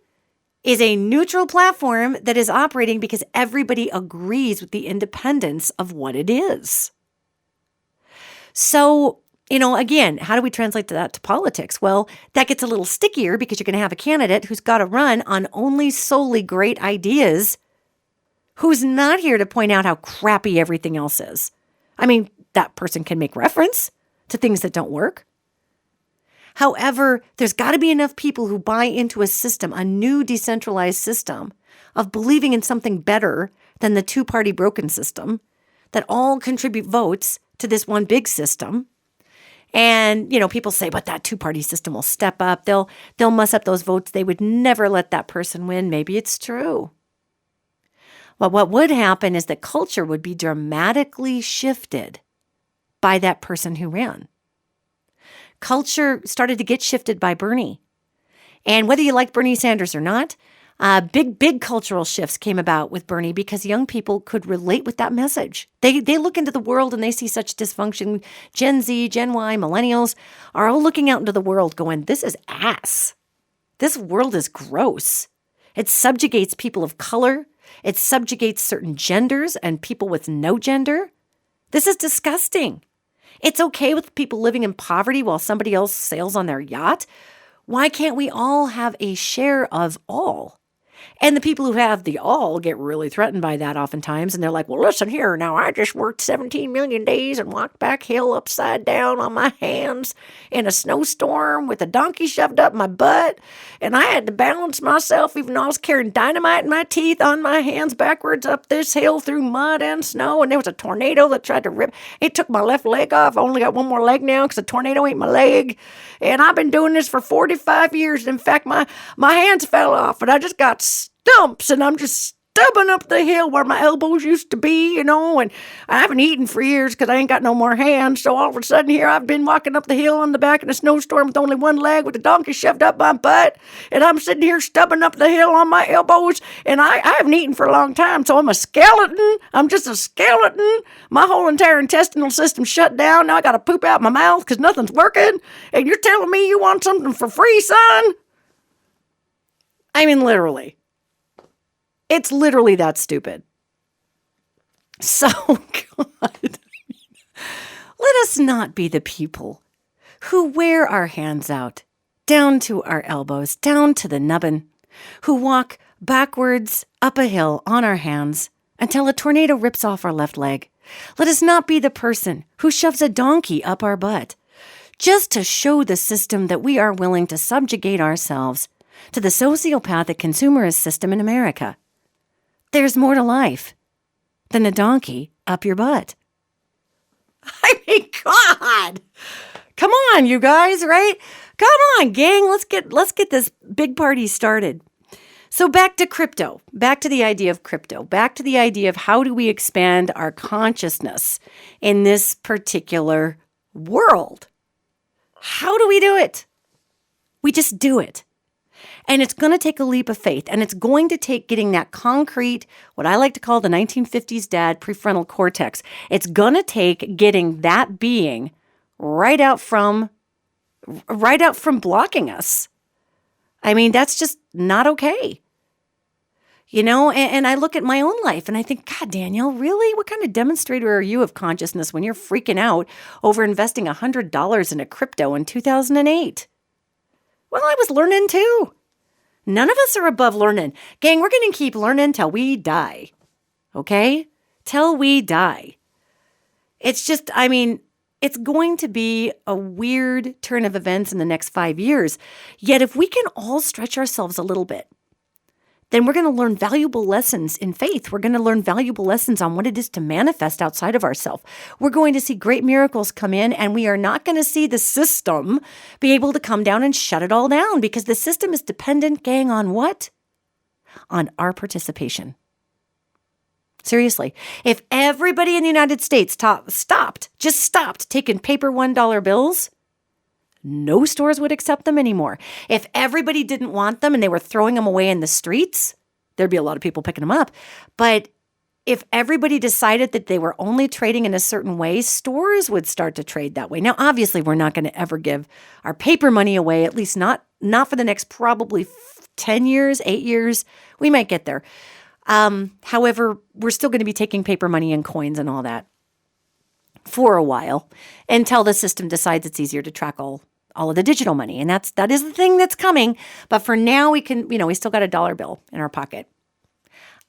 is a neutral platform that is operating because everybody agrees with the independence of what it is. So, again, how do we translate that to politics? Well, that gets a little stickier because you're going to have a candidate who's got to run on only solely great ideas, who's not here to point out how crappy everything else is. I mean, that person can make reference to things that don't work. However, there's got to be enough people who buy into a system, a new decentralized system of believing in something better than the two-party broken system, that all contribute votes to this one big system. And, people say, but that two-party system will step up. They'll muss up those votes. They would never let that person win. Maybe it's true. Well, what would happen is that culture would be dramatically shifted by that person who ran. Culture started to get shifted by Bernie. And whether you like Bernie Sanders or not, big cultural shifts came about with Bernie because young people could relate with that message. They look into the world and they see such dysfunction. Gen Z, Gen Y, millennials are all looking out into the world going, this is ass. This world is gross. It subjugates people of color. It subjugates certain genders and people with no gender. This is disgusting. It's okay with people living in poverty while somebody else sails on their yacht. Why can't we all have a share of all? And the people who have the all get really threatened by that oftentimes. And they're like, well, listen here. Now, I just worked 17 million days and walked back hill upside down on my hands in a snowstorm with a donkey shoved up my butt. And I had to balance myself even though I was carrying dynamite in my teeth on my hands backwards up this hill through mud and snow. And there was a tornado that tried to rip. It took my left leg off. I only got one more leg now because the tornado ate my leg. And I've been doing this for 45 years. In fact, my hands fell off and I just got stumps and I'm just stubbing up the hill where my elbows used to be, and I haven't eaten for years because I ain't got no more hands. So all of a sudden here I've been walking up the hill on the back in a snowstorm with only one leg with a donkey shoved up my butt. And I'm sitting here stubbing up the hill on my elbows, and I haven't eaten for a long time. So I'm a skeleton. I'm just a skeleton. My whole entire intestinal system shut down. Now I got to poop out my mouth because nothing's working. And you're telling me you want something for free, son? I mean, literally. It's literally that stupid. So, God, let us not be the people who wear our hands out, down to our elbows, down to the nubbin, who walk backwards up a hill on our hands until a tornado rips off our left leg. Let us not be the person who shoves a donkey up our butt, just to show the system that we are willing to subjugate ourselves to the sociopathic consumerist system in America. There's more to life than a donkey up your butt. I mean, God, come on, you guys, right? Come on, gang, let's get this big party started. So back to crypto, back to the idea of crypto, back to the idea of how do we expand our consciousness in this particular world? How do we do it? We just do it. And it's going to take a leap of faith, and it's going to take getting that concrete, what I like to call the 1950s dad prefrontal cortex. It's going to take getting that being right out from blocking us. I mean, that's just not okay. And I look at my own life and I think, God, Danielle, really? What kind of demonstrator are you of consciousness when you're freaking out over investing $100 in a crypto in 2008? Well, I was learning too. None of us are above learning. Gang, we're going to keep learning till we die. Okay? Till we die. It's just, it's going to be a weird turn of events in the next 5 years. Yet if we can all stretch ourselves a little bit, then we're going to learn valuable lessons in faith. We're going to learn valuable lessons on what it is to manifest outside of ourselves. We're going to see great miracles come in, and we are not going to see the system be able to come down and shut it all down, because the system is dependent, gang, on what? On our participation. Seriously, if everybody in the United States stopped taking paper $1 bills, no stores would accept them anymore. If everybody didn't want them and they were throwing them away in the streets, there'd be a lot of people picking them up. But if everybody decided that they were only trading in a certain way, stores would start to trade that way. Now, obviously, we're not going to ever give our paper money away, at least not for the next probably 10 years, 8 years. We might get there. However, we're still going to be taking paper money and coins and all that for a while until the system decides it's easier to track all of the digital money. And that is the thing that's coming. But for now, we still got a dollar bill in our pocket.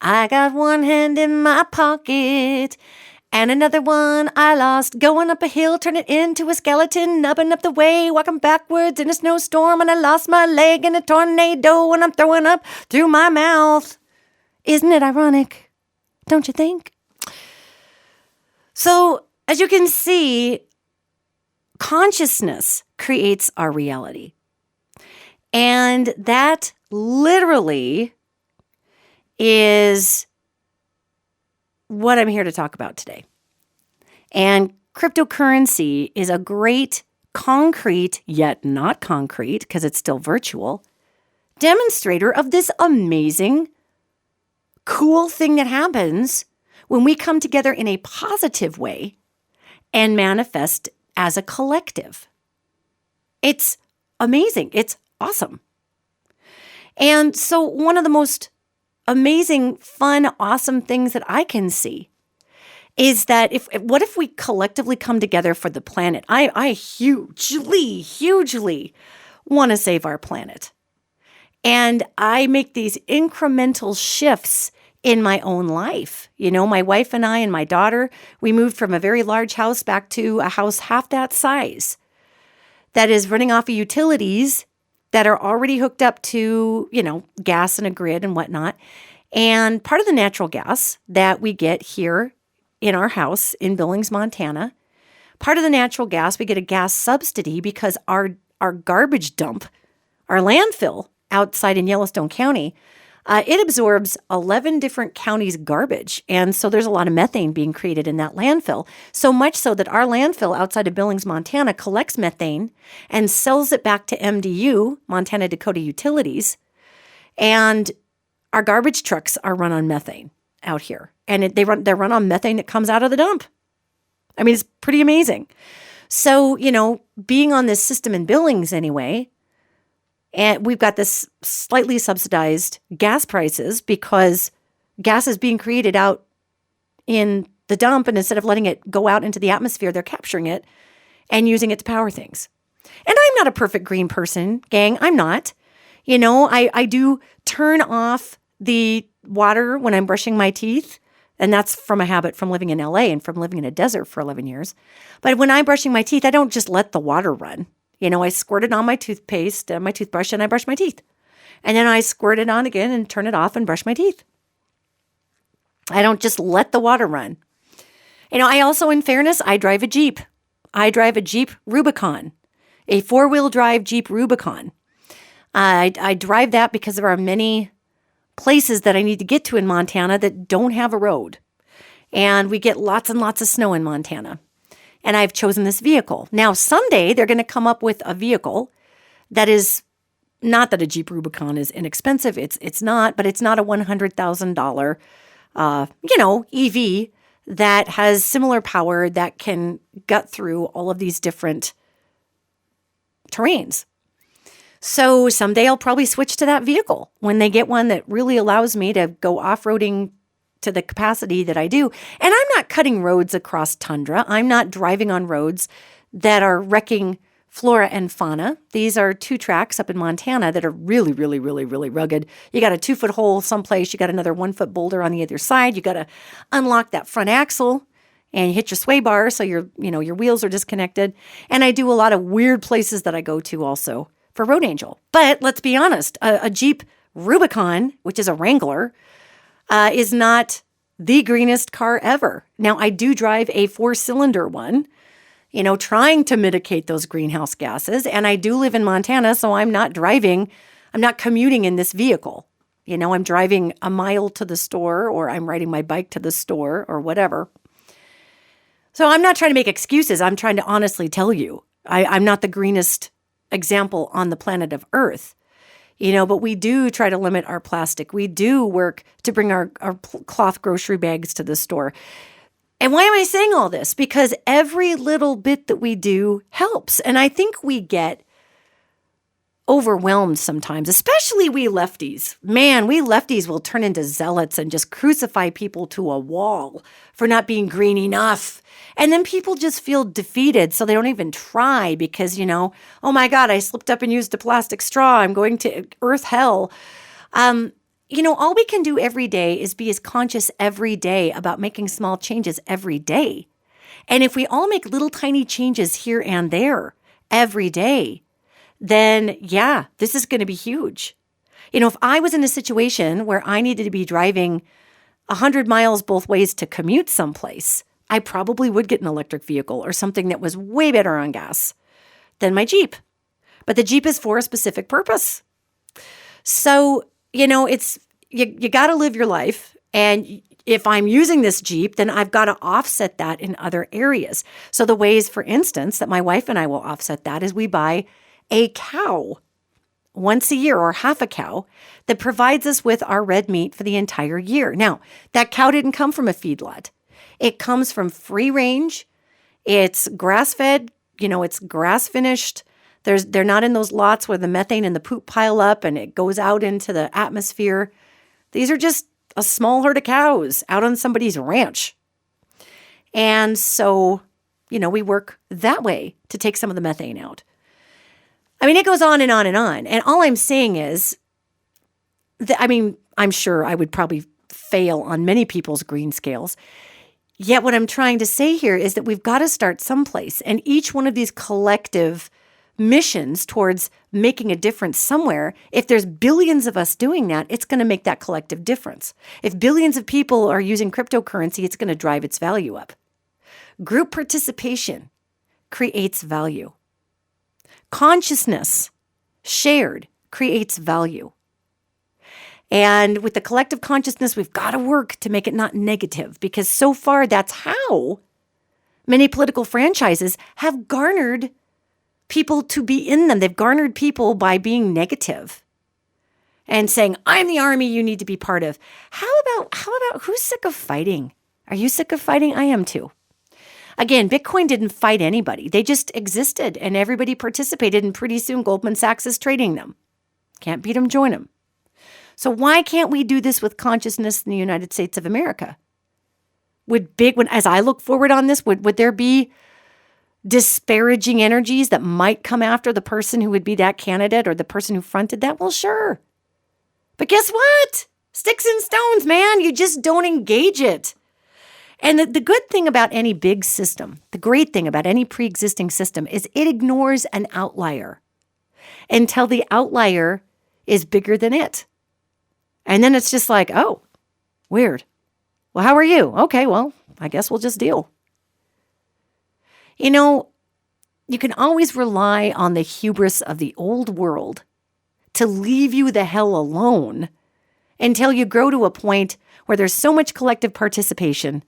I got one hand in my pocket and another one I lost. Going up a hill, turn it into a skeleton, nubbing up the way, walking backwards in a snowstorm, and I lost my leg in a tornado, and I'm throwing up through my mouth. Isn't it ironic? Don't you think? So as you can see, consciousness creates our reality. And that literally is what I'm here to talk about today. And cryptocurrency is a great concrete, yet not concrete, because it's still virtual, demonstrator of this amazing, cool thing that happens when we come together in a positive way and manifest as a collective. It's amazing. It's awesome. And so one of the most amazing, fun, awesome things that I can see is that what if we collectively come together for the planet? I hugely want to save our planet. And I make these incremental shifts in my own life. You know, my wife and I and my daughter, we moved from a very large house back to a house half that size that is running off of utilities that are already hooked up to, gas and a grid and whatnot. And part of the natural gas that we get here in our house in Billings, Montana, part of the natural gas, we get a gas subsidy because our garbage dump, our landfill outside in Yellowstone County, it absorbs 11 different counties' garbage. And so there's a lot of methane being created in that landfill. So much so that our landfill outside of Billings, Montana collects methane and sells it back to MDU, Montana Dakota Utilities. And our garbage trucks are run on methane out here. And they're run on methane that comes out of the dump. I mean, it's pretty amazing. So, being on this system in Billings anyway, and we've got this slightly subsidized gas prices because gas is being created out in the dump, and instead of letting it go out into the atmosphere, they're capturing it and using it to power things. And I'm not a perfect green person, gang. I'm not. I do turn off the water when I'm brushing my teeth, and that's from a habit from living in LA and from living in a desert for 11 years. But when I'm brushing my teeth, I don't just let the water run. I squirt it on my toothpaste, my toothbrush, and I brush my teeth. And then I squirt it on again and turn it off and brush my teeth. I don't just let the water run. I also, in fairness, I drive a Jeep. I drive a Jeep Rubicon, a four-wheel drive Jeep Rubicon. I drive that because there are many places that I need to get to in Montana that don't have a road. And we get lots and lots of snow in Montana. And I've chosen this vehicle. Now, someday they're going to come up with a vehicle that is not that a Jeep Rubicon is inexpensive. It's not, but it's not a $100,000, EV that has similar power that can gut through all of these different terrains. So someday I'll probably switch to that vehicle when they get one that really allows me to go off-roading to the capacity that I do. And I'm not cutting roads across tundra. I'm not driving on roads that are wrecking flora and fauna. These are 2 tracks up in Montana that are really, really, really, really rugged. You got a 2-foot hole someplace. You got another 1-foot boulder on the other side. You got to unlock that front axle and you hit your sway bar so your wheels are disconnected. And I do a lot of weird places that I go to also for Road Angel. But let's be honest, a Jeep Rubicon, which is a Wrangler, is not the greenest car ever. Now, I do drive a 4-cylinder one, trying to mitigate those greenhouse gases. And I do live in Montana, so I'm not commuting in this vehicle. I'm driving a mile to the store, or I'm riding my bike to the store, or whatever. So I'm not trying to make excuses. I'm trying to honestly tell you, I'm not the greenest example on the planet of Earth. But we do try to limit our plastic. We do work to bring our cloth grocery bags to the store. And why am I saying all this? Because every little bit that we do helps. And I think we get overwhelmed sometimes, especially we lefties. Man, we lefties will turn into zealots and just crucify people to a wall for not being green enough. And then people just feel defeated, so they don't even try because, oh my God, I slipped up and used a plastic straw. I'm going to earth hell. All we can do every day is be as conscious every day about making small changes every day. And if we all make little tiny changes here and there every day, then yeah, this is going to be huge. If I was in a situation where I needed to be driving 100 miles both ways to commute someplace, I probably would get an electric vehicle or something that was way better on gas than my Jeep. But the Jeep is for a specific purpose. So, it's you got to live your life. And if I'm using this Jeep, then I've got to offset that in other areas. So the ways, for instance, that my wife and I will offset that is we buy a cow once a year or half a cow that provides us with our red meat for the entire year. Now, that cow didn't come from a feedlot. It comes from free range. It's grass-fed, it's grass-finished. They're not in those lots where the methane and the poop pile up and it goes out into the atmosphere. These are just a small herd of cows out on somebody's ranch. And so, we work that way to take some of the methane out. I mean, it goes on and on and on. And all I'm saying is that, I'm sure I would probably fail on many people's green scales. Yet what I'm trying to say here is that we've got to start someplace. And each one of these collective missions towards making a difference somewhere, if there's billions of us doing that, it's going to make that collective difference. If billions of people are using cryptocurrency, it's going to drive its value up. Group participation creates value. Consciousness shared creates value. And with the collective consciousness, we've got to work to make it not negative, because so far that's how many political franchises have garnered people to be in them. They've garnered people by being negative and saying, I'm the army you need to be part of. How about who's sick of fighting? Are you sick of fighting? I am too. Again, Bitcoin didn't fight anybody. They just existed and everybody participated, and pretty soon Goldman Sachs is trading them. Can't beat them, join them. So why can't we do this with consciousness in the United States of America? As I look forward on this, would there be disparaging energies that might come after the person who would be that candidate or the person who fronted that? Well, sure. But guess what? Sticks and stones, man. You just don't engage it. And the good thing about any big system, the great thing about any pre-existing system is it ignores an outlier until the outlier is bigger than it. And then it's just like, oh, weird. Well, how are you? Okay, well, I guess we'll just deal. You can always rely on the hubris of the old world to leave you the hell alone until you grow to a point where there's so much collective participation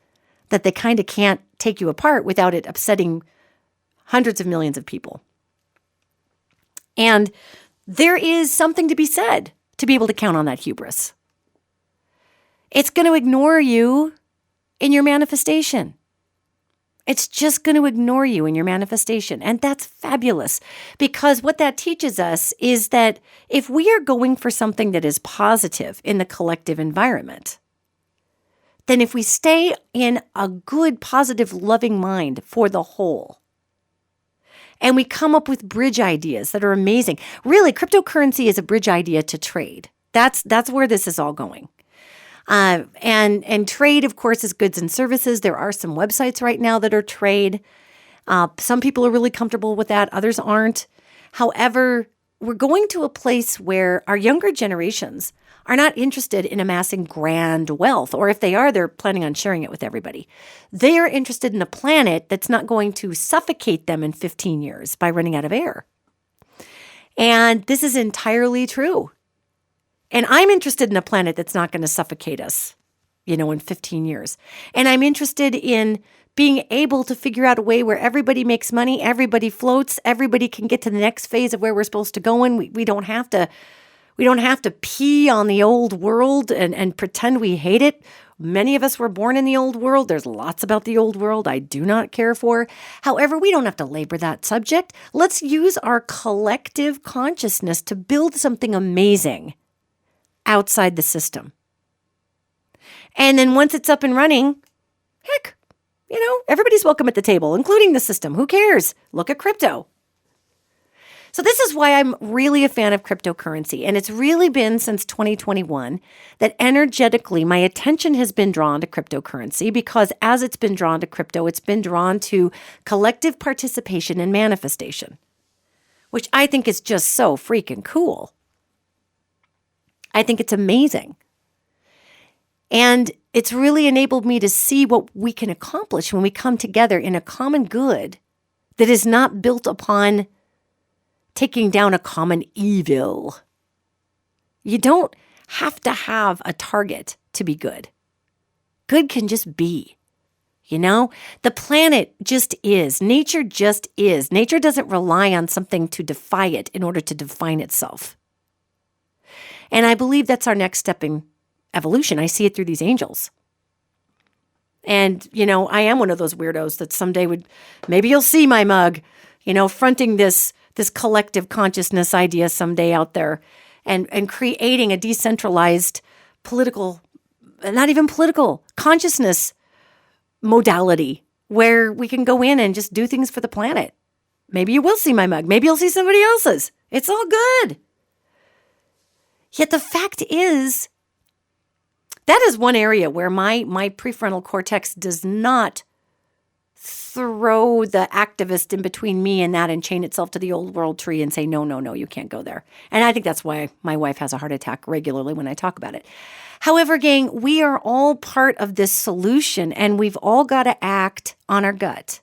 that they kind of can't take you apart without it upsetting hundreds of millions of people. And there is something to be said to be able to count on that hubris. It's going to ignore you in your manifestation. It's just going to ignore you in your manifestation. And that's fabulous, because what that teaches us is that if we are going for something that is positive in the collective environment, then if we stay in a good, positive, loving mind for the whole, and we come up with bridge ideas that are amazing. Really, cryptocurrency is a bridge idea to trade. That's where this is all going. And trade, of course, is goods and services. There are some websites right now that are trade. Some people are really comfortable with that. Others aren't. However, we're going to a place where our younger generations are not interested in amassing grand wealth, or if they are, they're planning on sharing it with everybody. They are interested in a planet that's not going to suffocate them in 15 years by running out of air. And this is entirely true. And I'm interested in a planet that's not going to suffocate us, in 15 years. And I'm interested in being able to figure out a way where everybody makes money, everybody floats, everybody can get to the next phase of where we're supposed to go in. We don't have to pee on the old world and pretend we hate it. Many of us were born in the old world. There's lots about the old world I do not care for. However, we don't have to labor that subject. Let's use our collective consciousness to build something amazing outside the system. And then once it's up and running, heck, everybody's welcome at the table, including the system. Who cares? Look at crypto. So this is why I'm really a fan of cryptocurrency. And it's really been since 2021 that energetically my attention has been drawn to cryptocurrency, because as it's been drawn to crypto, it's been drawn to collective participation and manifestation, which I think is just so freaking cool. I think it's amazing. And it's really enabled me to see what we can accomplish when we come together in a common good that is not built upon taking down a common evil. You don't have to have a target to be good. Good can just be. The planet just is. Nature just is. Nature doesn't rely on something to defy it in order to define itself. And I believe that's our next step in evolution. I see it through these angels. And, I am one of those weirdos that someday maybe you'll see my mug, fronting this collective consciousness idea someday out there and creating a decentralized not even political, consciousness modality where we can go in and just do things for the planet. Maybe you will see my mug. Maybe you'll see somebody else's. It's all good. Yet the fact is, that is one area where my prefrontal cortex does not throw the activist in between me and that and chain itself to the old world tree and say, no, you can't go there. And I think that's why my wife has a heart attack regularly when I talk about it. However, gang, we are all part of this solution and we've all got to act on our gut.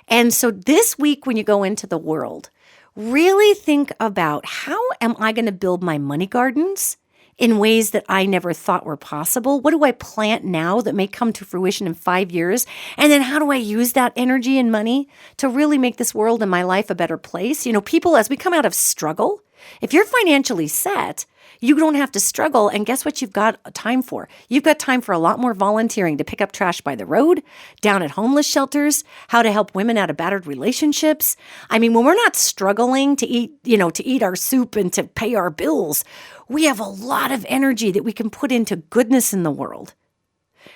And so this week when you go into the world, really think about how am I going to build my money gardens in ways that I never thought were possible? What do I plant now that may come to fruition in 5 years? And then how do I use that energy and money to really make this world and my life a better place? People, as we come out of struggle, if you're financially set, you don't have to struggle. And guess what you've got time for? You've got time for a lot more volunteering to pick up trash by the road, down at homeless shelters, how to help women out of battered relationships. I mean, when we're not struggling to eat our soup and to pay our bills, we have a lot of energy that we can put into goodness in the world.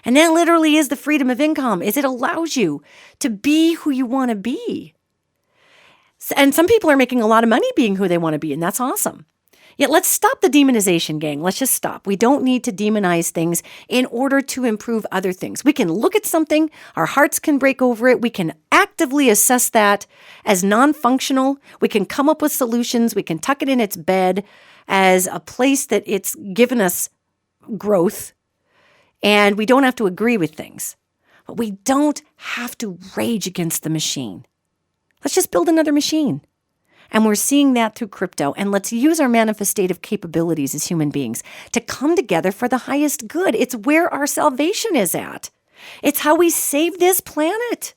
And that literally is the freedom of income, is it allows you to be who you want to be. And some people are making a lot of money being who they want to be, and that's awesome. Yet let's stop the demonization, gang. Let's just stop. We don't need to demonize things in order to improve other things. We can look at something, our hearts can break over it. We can actively assess that as non-functional. We can come up with solutions. We can tuck it in its bed as a place that it's given us growth. And we don't have to agree with things. But we don't have to rage against the machine. Let's just build another machine. And we're seeing that through crypto. And let's use our manifestative capabilities as human beings to come together for the highest good. It's where our salvation is at. It's how we save this planet.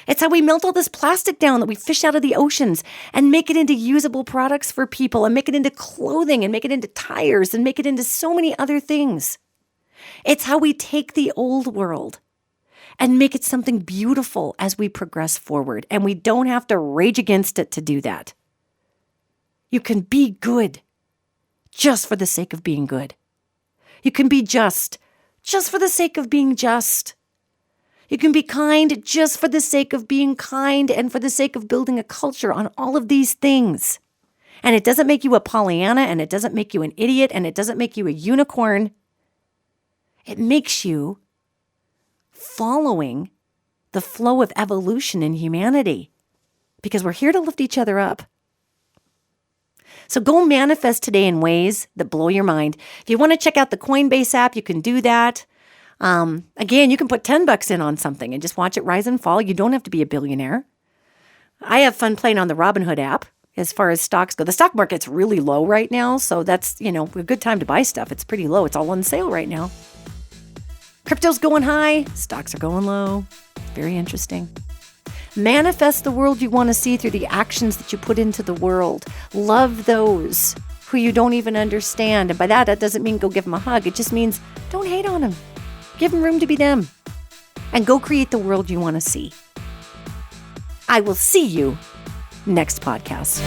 It's how we melt all this plastic down that we fish out of the oceans and make it into usable products for people and make it into clothing and make it into tires and make it into so many other things. It's how we take the old world and make it something beautiful as we progress forward. And we don't have to rage against it to do that. You can be good just for the sake of being good. You can be just for the sake of being just. You can be kind just for the sake of being kind and for the sake of building a culture on all of these things. And it doesn't make you a Pollyanna, and it doesn't make you an idiot, and it doesn't make you a unicorn. It makes you following the flow of evolution in humanity because we're here to lift each other up. So go manifest today in ways that blow your mind. If you want to check out the Coinbase app, you can do that. Again, you can put $10 in on something and just watch it rise and fall. You don't have to be a billionaire. I have fun playing on the Robinhood app as far as stocks go. The stock market's really low right now, so that's, a good time to buy stuff. It's pretty low. It's all on sale right now. Crypto's going high. Stocks are going low. Very interesting. Manifest the world you want to see through the actions that you put into the world. Love those who you don't even understand. And by that doesn't mean go give them a hug. It just means don't hate on them. Give them room to be them. And go create the world you want to see. I will see you next podcast.